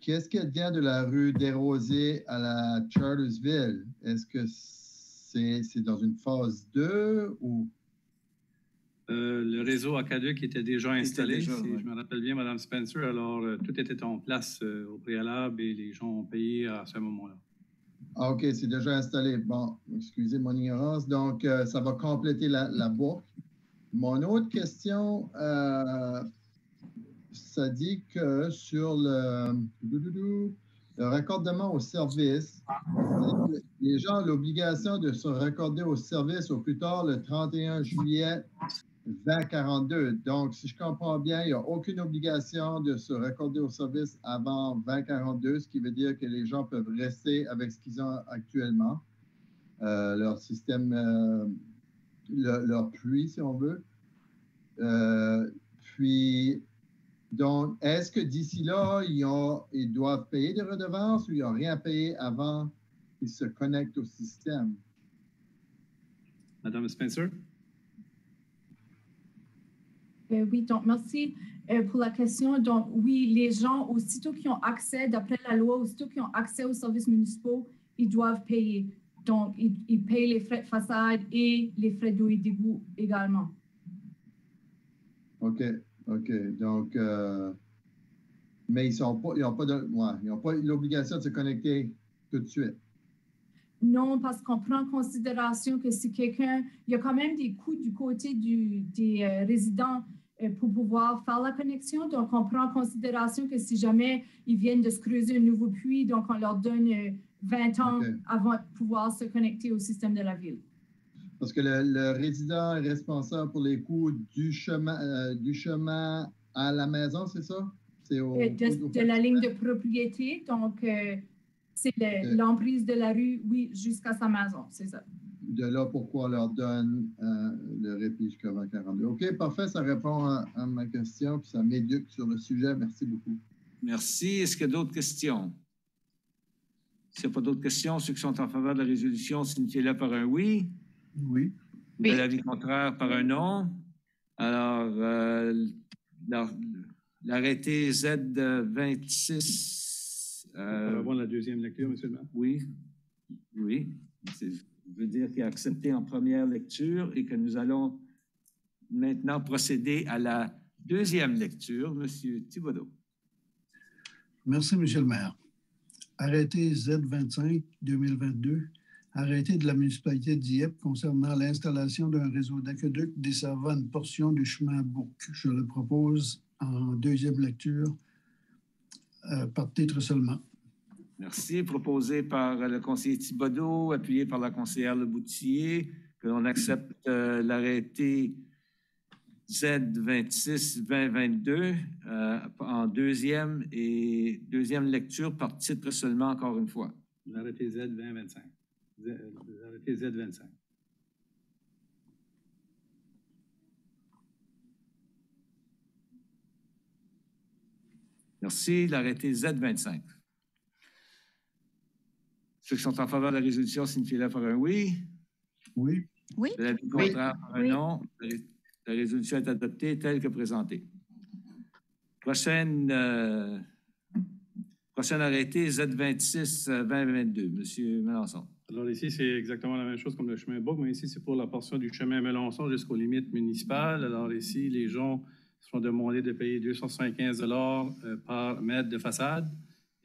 Speaker 2: Qu'est-ce qui vient de la rue Desrosiers à la Chartersville? Est-ce que c'est dans une phase 2 ou...
Speaker 3: Le réseau aqueduc était déjà installé, si je me rappelle bien, Mme Spencer. Alors, tout était en place au préalable et les gens ont payé à ce moment-là.
Speaker 2: Ah, OK, c'est déjà installé. Bon, excusez mon ignorance. Donc, ça va compléter la boucle. Mon autre question, ça dit que sur le raccordement au service, les gens ont l'obligation de se raccorder au service au plus tard le 31 juillet 2042. Donc, si je comprends bien, il n'y a aucune obligation de se raccorder au service avant 2042, ce qui veut dire que les gens peuvent rester avec ce qu'ils ont actuellement, leur système, leur pluie, si on veut. Puis, donc, est-ce que d'ici là, ils doivent payer des redevances ou ils n'ont rien payé avant qu'ils se connectent au système?
Speaker 3: Madame Spencer?
Speaker 18: Oui, donc merci pour la question. Donc, oui, les gens, aussitôt qui ont accès, d'après la loi, aussitôt qui ont accès aux services municipaux, ils doivent payer. Donc, ils payent les frais de façade et les frais d'eau et d'égout également.
Speaker 2: OK. Donc, mais ils n'ont pas l'obligation de se connecter tout de suite.
Speaker 18: Non, parce qu'on prend en considération que si quelqu'un, il y a quand même des coûts du côté des résidents pour pouvoir faire la connexion. Donc, on prend en considération que si jamais ils viennent de se creuser un nouveau puits, donc on leur donne 20 ans avant de pouvoir se connecter au système de la ville.
Speaker 2: Parce que le résident est responsable pour les coûts du chemin à la maison, c'est ça? C'est
Speaker 18: de la ligne de propriété. Donc, c'est l'emprise de la rue, oui, jusqu'à sa maison, c'est ça.
Speaker 2: De là, pourquoi on leur donne le répit jusqu'à 2042. OK, parfait, ça répond à ma question, puis ça m'éduque sur le sujet. Merci beaucoup.
Speaker 1: Merci. Est-ce qu'il y a d'autres questions? S'il n'y a pas d'autres questions, ceux qui sont en faveur de la résolution, signifiez-le par un oui.
Speaker 6: Oui.
Speaker 1: De l'avis contraire, par un non. Alors, l'arrêté Z26...
Speaker 3: On va avoir la deuxième lecture, M. le maire.
Speaker 1: Oui. Je veux dire qu'il a accepté en première lecture et que nous allons maintenant procéder à la deuxième lecture. M. Thibodeau.
Speaker 6: Merci, M. le maire. Arrêté Z25-2022, arrêté de la municipalité de Dieppe concernant l'installation d'un réseau d'aqueduc desservant une portion du chemin Bouc. Je le propose en deuxième lecture par titre seulement.
Speaker 1: Merci. Proposé par le conseiller Thibodeau, appuyé par la conseillère Leboutillier, que l'on accepte l'arrêté Z26-2022 en deuxième lecture par titre seulement, encore une fois.
Speaker 3: L'arrêté Z2025. L'arrêté Z25.
Speaker 1: Merci. L'arrêté Z25. Ceux qui sont en faveur de la résolution, signifient-le par un oui.
Speaker 6: Oui.
Speaker 16: Oui.
Speaker 1: De l'avis contraire, par un non. La résolution est adoptée telle que présentée. Prochaine arrêté Z26-2022. Monsieur Melançon.
Speaker 3: Alors ici, c'est exactement la même chose comme le chemin Bouc, mais ici, c'est pour la portion du chemin Melançon jusqu'aux limites municipales. Alors ici, les gens seront demandés de payer 275 $ par mètre de façade.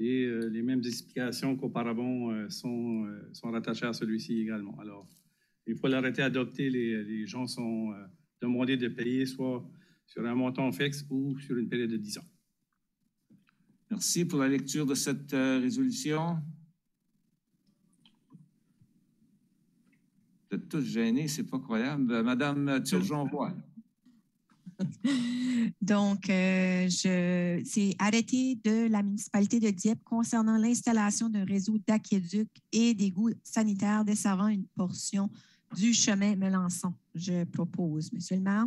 Speaker 3: Et les mêmes explications qu'auparavant sont rattachées à celui-ci également. Alors, une fois l'arrêté adopté, les gens sont demandés de payer soit sur un montant fixe ou sur une période de 10 ans.
Speaker 1: Merci pour la lecture de cette résolution. Vous êtes tous gênés, c'est pas croyable. Madame Turgeon-Voile.
Speaker 16: Donc, c'est arrêté de la municipalité de Dieppe concernant l'installation d'un réseau d'aqueduc et d'égouts sanitaires desservant une portion du chemin Melançon. Je propose, Monsieur le maire.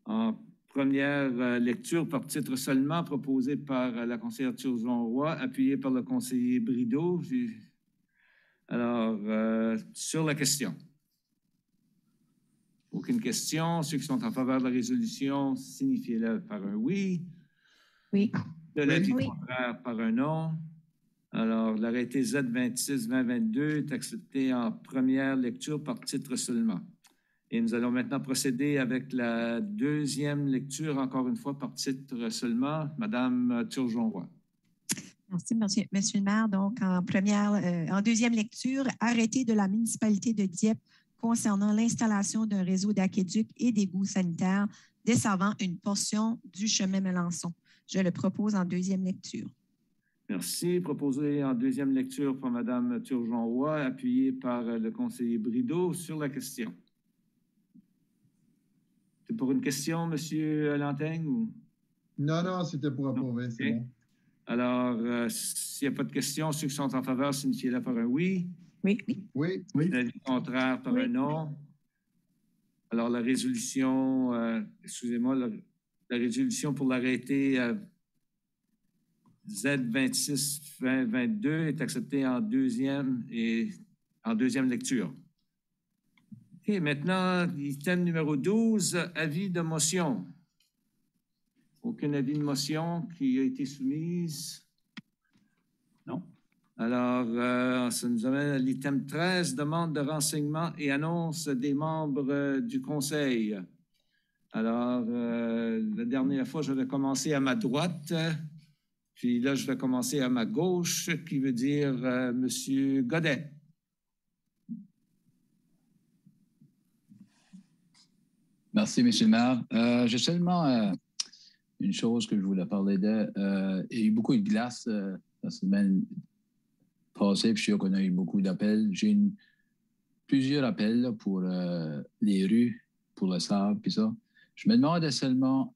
Speaker 1: En première lecture par titre seulement, proposé par la conseillère Turgeon-Roy, appuyée par le conseiller Brideau. Alors, sur la question. Aucune question. Ceux qui sont en faveur de la résolution, signifiez-le par un oui.
Speaker 16: Oui.
Speaker 1: De l'avis contraire par un non. Alors, l'arrêté Z26-2022 est accepté en première lecture par titre seulement. Et nous allons maintenant procéder avec la deuxième lecture, encore une fois, par titre seulement. Madame Turgeon-Roy.
Speaker 16: Merci, monsieur le maire. Donc, en deuxième lecture, arrêté de la municipalité de Dieppe concernant l'installation d'un réseau d'aqueduc et d'égouts sanitaires desservant une portion du chemin Melançon. Je le propose en deuxième lecture.
Speaker 1: Merci. Proposé en deuxième lecture par Mme Turgeon-Roy, appuyé par le conseiller Brideau sur la question. C'est pour une question, M. Lantaigne? Ou...
Speaker 2: Non, c'était pour approuver, c'est bon.
Speaker 1: Alors, s'il n'y a pas de questions, ceux qui sont en faveur, signifiez-le par un oui.
Speaker 16: Oui.
Speaker 1: L'avis contraire par un non. Alors, la résolution, excusez-moi, la résolution pour l'arrêté Z26-2022 est acceptée en deuxième lecture. OK, maintenant, item numéro 12, avis de motion. Aucun avis de motion qui a été soumise? Non. Alors, ça nous amène à l'item 13, demande de renseignements et annonce des membres du conseil. Alors, la dernière fois, je vais commencer à ma droite, puis là, je vais commencer à ma gauche, qui veut dire M. Godet.
Speaker 17: Merci, M. le maire. J'ai seulement une chose que je voulais parler de. Il y a eu beaucoup de glace la semaine passée, puis je suis sûr qu'on a eu beaucoup d'appels. J'ai plusieurs appels là, pour les rues, pour le sable, puis ça. Je me demandais seulement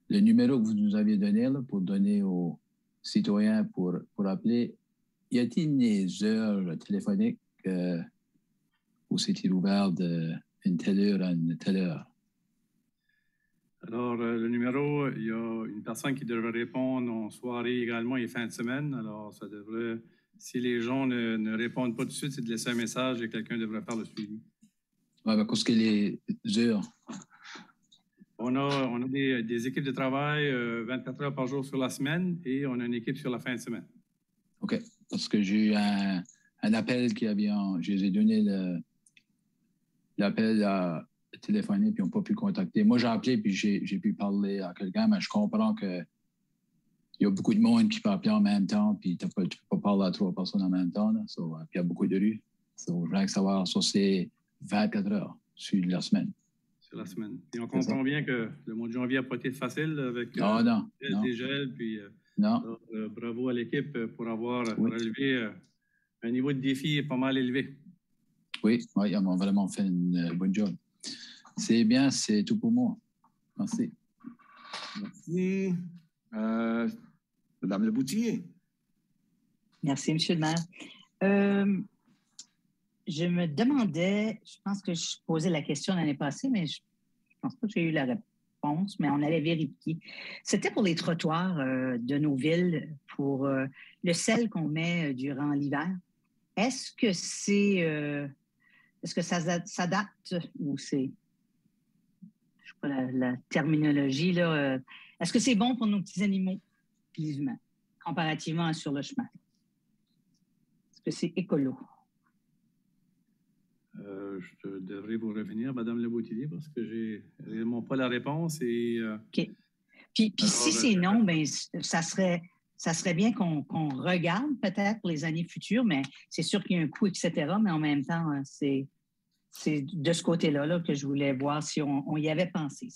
Speaker 17: le numéro que vous nous aviez donné là, pour donner aux citoyens pour appeler. Y a-t-il des heures téléphoniques où c'est ouvert d'une telle heure à une telle heure?
Speaker 3: Alors, le numéro, il y a une personne qui devrait répondre en soirée également et fin de semaine. Alors, ça devrait, si les gens ne répondent pas tout de suite, c'est de laisser un message et quelqu'un devrait faire le suivi.
Speaker 17: Oui, mais qu'est-ce que les heures?
Speaker 3: On a des équipes de travail 24 heures par jour sur la semaine et on a une équipe sur la fin de semaine.
Speaker 17: OK. Parce que j'ai eu un appel qui avait... Je les ai donné l'appel à téléphoner puis ils n'ont pas pu contacter. Moi, j'ai appelé puis j'ai pu parler à quelqu'un, mais je comprends qu'il y a beaucoup de monde qui peut appeler en même temps puis tu ne peux pas parler à 3 personnes en même temps. Puis il y a beaucoup de rues. Je voudrais savoir, ça c'est 24 heures sur la semaine.
Speaker 3: Sur la semaine. Et on comprend bien que le mois de janvier n'a pas été facile avec des gels. Puis, alors, bravo à l'équipe pour avoir relevé un niveau de défi pas mal élevé.
Speaker 17: Oui, ils ont vraiment fait une bonne job. C'est bien, c'est tout pour moi. Merci.
Speaker 1: Merci. Madame Leboutillier.
Speaker 9: Merci, M. le maire. Je me demandais, je pense que je posais la question l'année passée, mais je ne pense pas que j'ai eu la réponse, mais on allait vérifier. C'était pour les trottoirs de nos villes, pour le sel qu'on met durant l'hiver. Est-ce que ça s'adapte ou c'est, je sais pas la terminologie, là, est-ce que c'est bon pour nos petits animaux, les humains, comparativement à sur le chemin? Est-ce que c'est écolo?
Speaker 3: Je devrais vous revenir, Mme Leboutillier, parce que je n'ai réellement pas la réponse. Et,
Speaker 9: OK. Puis si c'est non, bien, ça serait bien qu'on regarde peut-être pour les années futures, mais c'est sûr qu'il y a un coût, etc. Mais en même temps, c'est de ce côté-là que je voulais voir si on y avait pensé.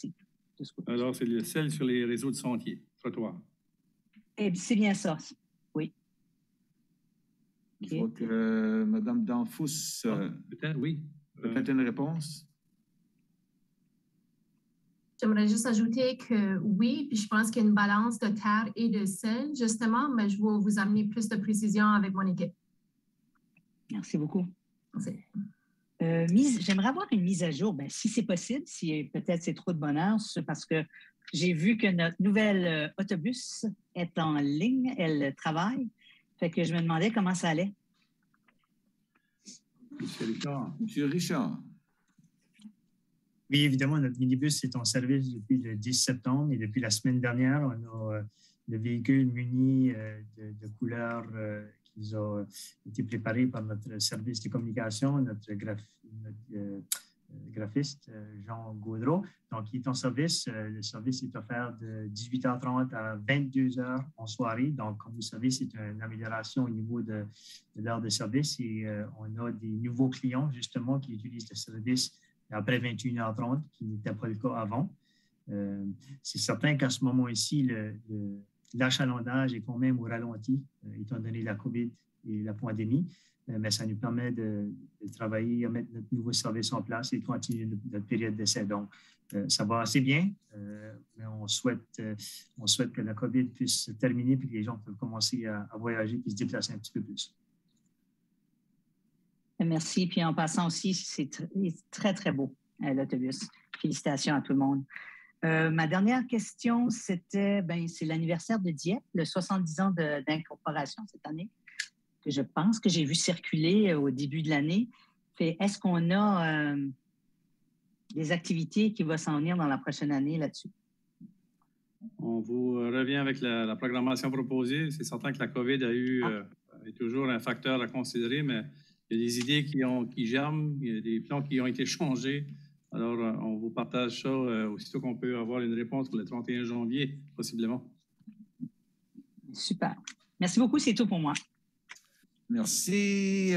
Speaker 3: Alors, c'est le sel sur les réseaux de sentiers, trottoirs.
Speaker 9: C'est bien ça, oui.
Speaker 1: Je vois que Mme Danfous
Speaker 3: peut-être, oui.
Speaker 1: Peut-être une réponse?
Speaker 18: J'aimerais juste ajouter que oui, puis je pense qu'il y a une balance de terre et de sel, justement, mais je vais vous amener plus de précision avec mon équipe.
Speaker 9: Merci beaucoup.
Speaker 18: Merci.
Speaker 9: J'aimerais avoir une mise à jour, si c'est possible, si peut-être c'est trop de bonheur, parce que j'ai vu que notre nouvel autobus est en ligne, elle travaille, fait que je me demandais comment ça allait.
Speaker 3: Monsieur Richard.
Speaker 1: Monsieur Richard.
Speaker 12: Oui, évidemment, notre minibus est en service depuis le 10 septembre et depuis la semaine dernière, on a le véhicule muni de couleurs qui ont été préparés par notre service de communication, notre graphiste Jean Gaudreau. Donc, il est en service. Le service est offert de 18h30 à 22h en soirée. Donc, comme vous savez, c'est une amélioration au niveau de l'heure de service et on a des nouveaux clients, justement, qui utilisent le service après 21h30, qui n'était pas le cas avant. C'est certain qu'à ce moment-ci, l'achalandage est quand même au ralenti, étant donné la COVID et la pandémie, mais ça nous permet de travailler, à mettre notre nouveau service en place et de continuer notre période d'essai. Donc, ça va assez bien, mais on souhaite que la COVID puisse se terminer et que les gens peuvent commencer à voyager et se déplacer un petit peu plus.
Speaker 9: Merci. Puis en passant aussi, c'est très, très beau, l'autobus. Félicitations à tout le monde. Ma dernière question, c'était, c'est l'anniversaire de Dieppe, le 70 ans d'incorporation cette année, que je pense que j'ai vu circuler au début de l'année. Est-ce qu'on a des activités qui vont s'en venir dans la prochaine année là-dessus?
Speaker 3: On vous revient avec la programmation proposée. C'est certain que la COVID est toujours un facteur à considérer, mais il y a des idées qui germent, il y a des plans qui ont été changés. Alors, on vous partage ça aussitôt qu'on peut avoir une réponse pour le 31 janvier, possiblement.
Speaker 9: Super. Merci beaucoup, c'est tout pour moi.
Speaker 1: Merci,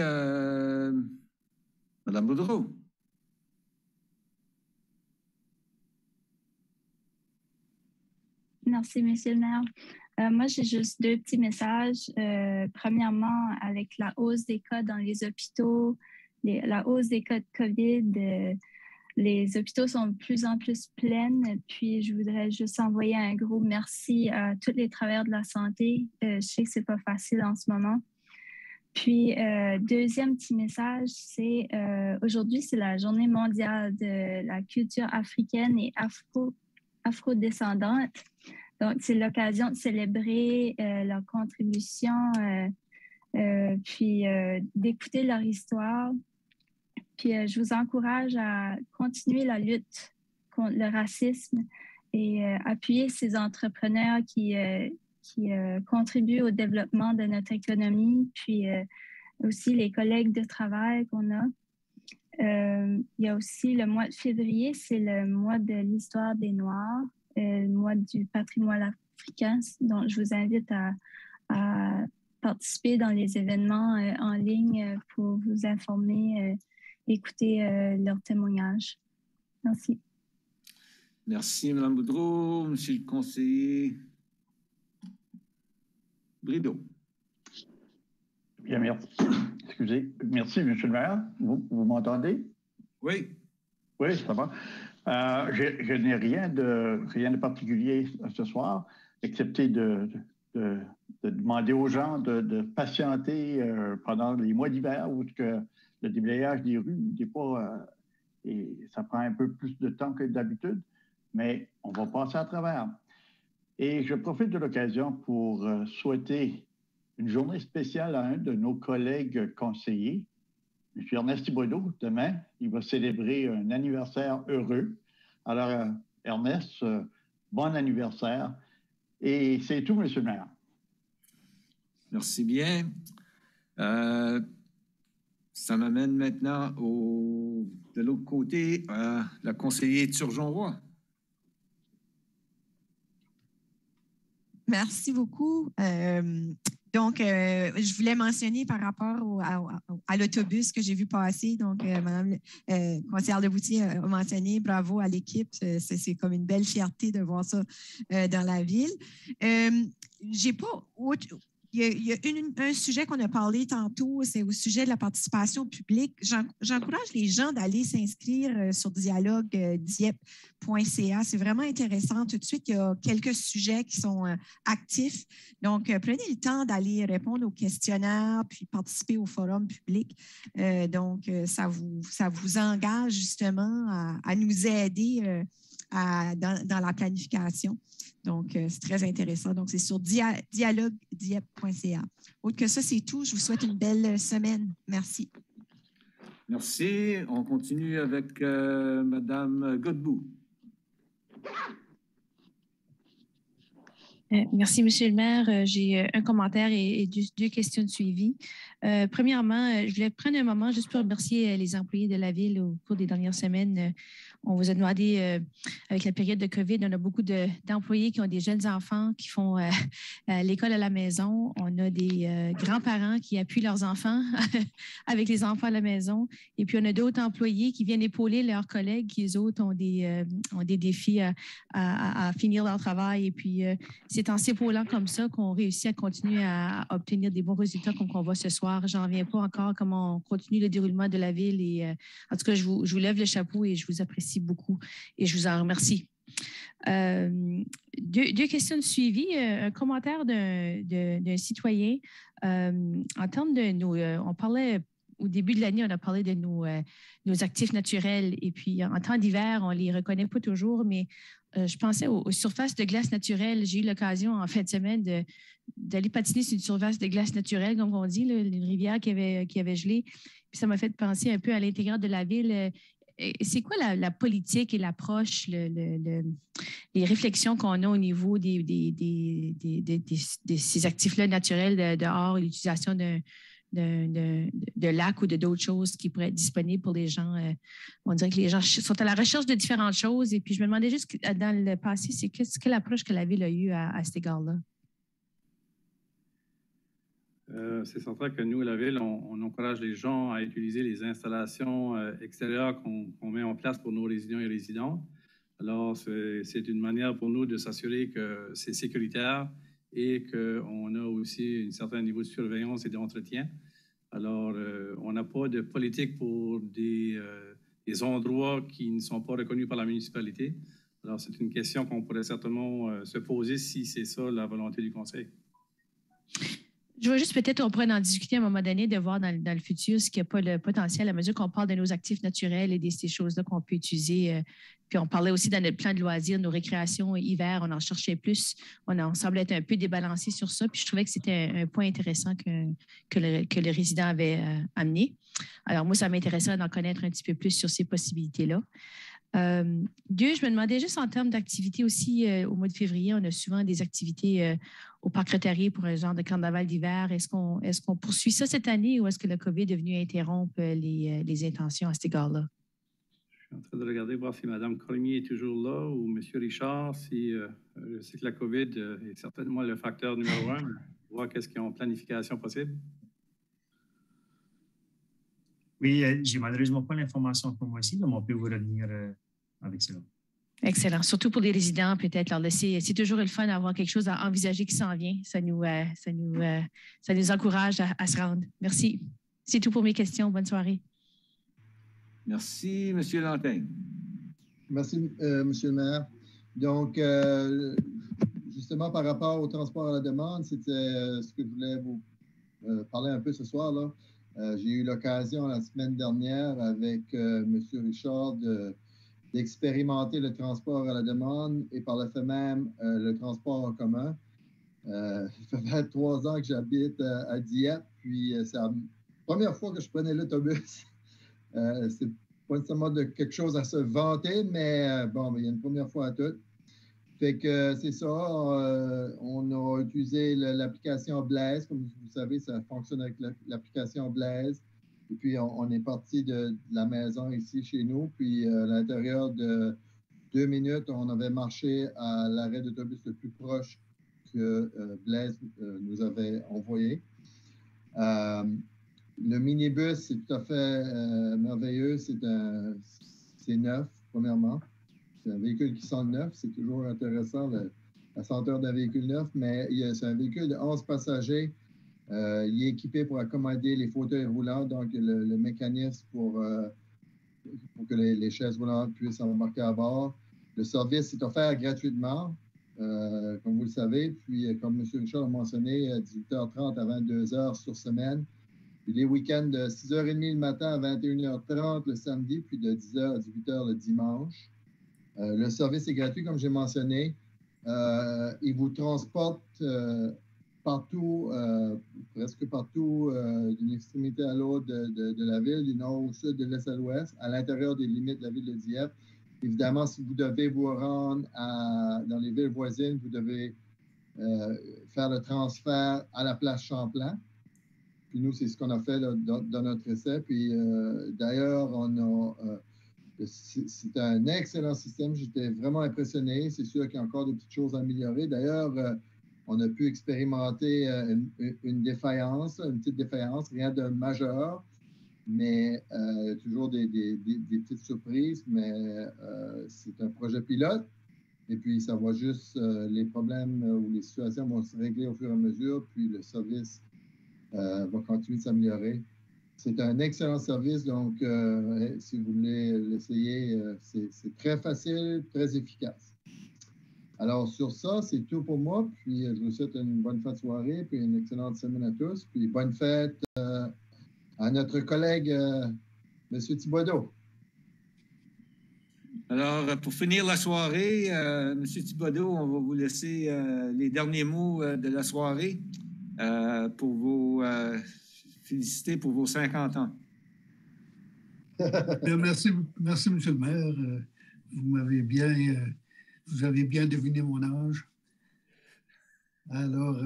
Speaker 1: Madame Boudreau.
Speaker 5: Merci, Monsieur le maire. Moi, j'ai juste deux petits messages. Premièrement, avec la hausse des cas dans les hôpitaux, la hausse des cas de COVID, les hôpitaux sont de plus en plus pleins. Puis, je voudrais juste envoyer un gros merci à tous les travailleurs de la santé. Je sais que ce n'est pas facile en ce moment. Puis, deuxième petit message, c'est aujourd'hui, c'est la journée mondiale de la culture africaine et afro-descendante. Donc, c'est l'occasion de célébrer leur contribution, puis d'écouter leur histoire. Puis, je vous encourage à continuer la lutte contre le racisme et appuyer ces entrepreneurs qui contribuent au développement de notre économie, puis aussi les collègues de travail qu'on a. Il y a aussi le mois de février, c'est le mois de l'histoire des Noirs, le mois du patrimoine africain. Donc, je vous invite à participer dans les événements en ligne pour vous informer, écouter leurs témoignages. Merci.
Speaker 1: Merci, Mme Boudreau. Monsieur le conseiller Brideau.
Speaker 19: Bien, merci. Excusez. Merci, Monsieur le maire. Vous m'entendez?
Speaker 1: Oui.
Speaker 19: Oui, ça va. Je n'ai rien de particulier ce soir, excepté de demander aux gens de patienter pendant les mois d'hiver où le déblayage des rues n'est pas... et ça prend un peu plus de temps que d'habitude, mais on va passer à travers. Et je profite de l'occasion pour souhaiter une journée spéciale à un de nos collègues conseillers, M. Ernest Thibodeau. Demain, il va célébrer un anniversaire heureux. Alors, Ernest, bon anniversaire. Et c'est tout, M. le maire.
Speaker 1: Merci bien. Ça m'amène maintenant de l'autre côté à la conseillère Turgeon-Roy.
Speaker 16: Merci beaucoup. Donc, je voulais mentionner par rapport à l'autobus que j'ai vu passer. Donc, Mme conseillère Leboutier a mentionné, bravo à l'équipe. C'est comme une belle fierté de voir ça dans la ville. J'ai pas il y a un sujet qu'on a parlé tantôt, c'est au sujet de la participation publique. J'encourage les gens d'aller s'inscrire sur dialogue-diep.ca. C'est vraiment intéressant. Tout de suite, il y a quelques sujets qui sont actifs. Donc, prenez le temps d'aller répondre aux questionnaires puis participer au forum public. Donc, ça vous engage justement à nous aider dans la planification. Donc, c'est très intéressant. Donc, c'est sur dialogue-diep.ca. Autre que ça, c'est tout. Je vous souhaite une belle semaine. Merci.
Speaker 1: Merci. On continue avec Mme Godbout.
Speaker 10: Merci, Monsieur le maire. J'ai un commentaire et deux questions de suivi. Premièrement, je voulais prendre un moment juste pour remercier les employés de la Ville au cours des dernières semaines. On vous a demandé, avec la période de COVID, on a beaucoup d'employés qui ont des jeunes enfants qui font l'école à la maison. On a des grands-parents qui appuient leurs enfants avec les enfants à la maison. Et puis, on a d'autres employés qui viennent épauler leurs collègues qui, eux autres, ont des défis à finir leur travail. Et puis, c'est en s'épaulant comme ça qu'on réussit à continuer à obtenir des bons résultats comme qu'on voit ce soir. J'en reviens pas encore comment on continue le déroulement de la Ville. Et, en tout cas, je vous lève le chapeau et je vous apprécie beaucoup et je vous en remercie. Deux questions de suivi. Un commentaire d'un citoyen en termes de nos... on parlait... Au début de l'année, on a parlé de nos actifs naturels. Et puis, en temps d'hiver, on ne les reconnaît pas toujours, mais je pensais aux surfaces de glace naturelle. J'ai eu l'occasion en fin de semaine d'aller patiner sur une surface de glace naturelle, comme on dit, là, une rivière qui avait gelé. Puis ça m'a fait penser un peu à l'intérieur de la ville. C'est quoi la politique et l'approche, les réflexions qu'on a au niveau de ces actifs-là naturels dehors, l'utilisation de lacs ou d'autres choses qui pourraient être disponibles pour les gens? On dirait que les gens sont à la recherche de différentes choses. Et puis, je me demandais juste, dans le passé, c'est quelle approche que la Ville a eue à cet égard-là?
Speaker 3: C'est certain que nous, la Ville, on encourage les gens à utiliser les installations extérieures qu'on met en place pour nos résidents et résidentes. Alors, c'est une manière pour nous de s'assurer que c'est sécuritaire et qu'on a aussi un certain niveau de surveillance et d'entretien. Alors, on n'a pas de politique pour des endroits qui ne sont pas reconnus par la municipalité. Alors, c'est une question qu'on pourrait certainement se poser si c'est ça la volonté du Conseil.
Speaker 10: Je vois juste peut-être on pourrait en discuter à un moment donné, de voir dans le futur ce qu'il n'y a pas le potentiel à mesure qu'on parle de nos actifs naturels et de ces choses-là qu'on peut utiliser. Puis on parlait aussi dans notre plan de loisirs, nos récréations hiver, on en cherchait plus. On semble être un peu débalancé sur ça. Puis je trouvais que c'était un point intéressant que le résident avait amené. Alors moi, ça m'intéressait d'en connaître un petit peu plus sur ces possibilités-là. Deux, je me demandais juste en termes d'activités aussi, au mois de février, on a souvent des activités au Parc Rotary pour un genre de carnaval d'hiver. Est-ce qu'on poursuit ça cette année ou est-ce que le COVID est venu interrompre les intentions à cet égard-là?
Speaker 3: Je suis en train de regarder, voir si Mme Cormier est toujours là ou M. Richard. Je sais que la COVID est certainement le facteur numéro un. Voir qu'est-ce qu'ils ont en planification possible.
Speaker 12: Oui, j'ai malheureusement pas l'information pour moi ici, mais on peut vous revenir avec cela.
Speaker 10: Excellent. Surtout pour les résidents, peut-être leur laisser. C'est toujours le fun d'avoir quelque chose à envisager qui s'en vient. Ça nous encourage à se rendre. Merci. C'est tout pour mes questions. Bonne soirée.
Speaker 1: Merci, M. Lantin.
Speaker 2: Merci, M. le maire. Donc, justement, par rapport au transport à la demande, c'était ce que je voulais vous parler un peu ce soir, là. J'ai eu l'occasion la semaine dernière avec M. Richard d'expérimenter le transport à la demande et par le fait même le transport en commun. Ça fait 23 ans que j'habite à Dieppe, puis c'est la première fois que je prenais l'autobus. C'est pas nécessairement quelque chose à se vanter, mais bon, il y a une première fois à tout. Fait que c'est ça, on a utilisé l'application Blaze. Comme vous savez, ça fonctionne avec l'application Blaze. Et puis, on est parti de la maison ici chez nous. Puis, à l'intérieur de 2 minutes, on avait marché à l'arrêt d'autobus le plus proche que Blaze nous avait envoyé. Le minibus, c'est tout à fait merveilleux. C'est neuf, premièrement. C'est un véhicule qui sent neuf. C'est toujours intéressant, la senteur d'un véhicule neuf, mais c'est un véhicule de 11 passagers Il est équipé pour accommoder les fauteuils roulants, donc le mécanisme pour que les chaises roulantes puissent embarquer à bord. Le service est offert gratuitement, comme vous le savez. Puis, comme M. Richard a mentionné, 18h30 à 22h sur semaine. Puis les week-ends de 6h30 le matin à 21h30 le samedi, puis de 10h à 18h le dimanche. Le service est gratuit, comme j'ai mentionné. Il vous transporte partout, presque partout, d'une extrémité à l'autre de la ville, du nord au sud, de l'est à l'ouest, à l'intérieur des limites de la ville de Dieppe. Évidemment, si vous devez vous rendre dans les villes voisines, vous devez faire le transfert à la place Champlain. Puis nous, c'est ce qu'on a fait là, dans notre essai. Puis d'ailleurs, c'est un excellent système. J'étais vraiment impressionné. C'est sûr qu'il y a encore des petites choses à améliorer. D'ailleurs, on a pu expérimenter une défaillance, une petite défaillance, rien de majeur, mais toujours des petites surprises. Mais c'est un projet pilote. Et puis, ça va juste, les problèmes ou les situations vont se régler au fur et à mesure. Puis, le service va continuer de s'améliorer. C'est un excellent service, donc si vous voulez l'essayer, c'est très facile, très efficace. Alors sur ça, c'est tout pour moi, puis je vous souhaite une bonne fin de soirée, puis une excellente semaine à tous, puis bonne fête à notre collègue M. Thibodeau.
Speaker 1: Alors, pour finir la soirée, M. Thibodeau, on va vous laisser les derniers mots de la soirée. Pour vous féliciter pour vos 50 ans.
Speaker 6: Merci, M. le maire. Vous avez bien deviné mon âge. Alors,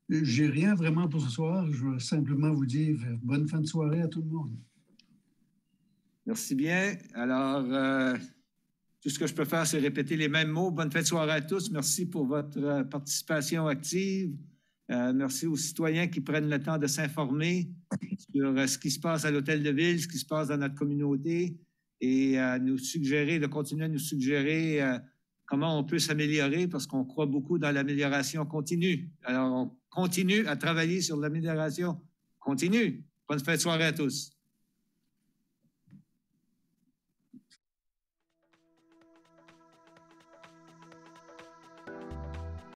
Speaker 6: j'ai rien vraiment pour ce soir. Je vais simplement vous dire bonne fin de soirée à tout le monde.
Speaker 1: Merci bien. Alors, tout ce que je peux faire, c'est répéter les mêmes mots. Bonne fin de soirée à tous. Merci pour votre participation active. Merci aux citoyens qui prennent le temps de s'informer sur ce qui se passe à l'Hôtel de Ville, ce qui se passe dans notre communauté et de continuer à nous suggérer comment on peut s'améliorer parce qu'on croit beaucoup dans l'amélioration continue. Alors, on continue à travailler sur l'amélioration continue. Bonne fin de soirée à tous.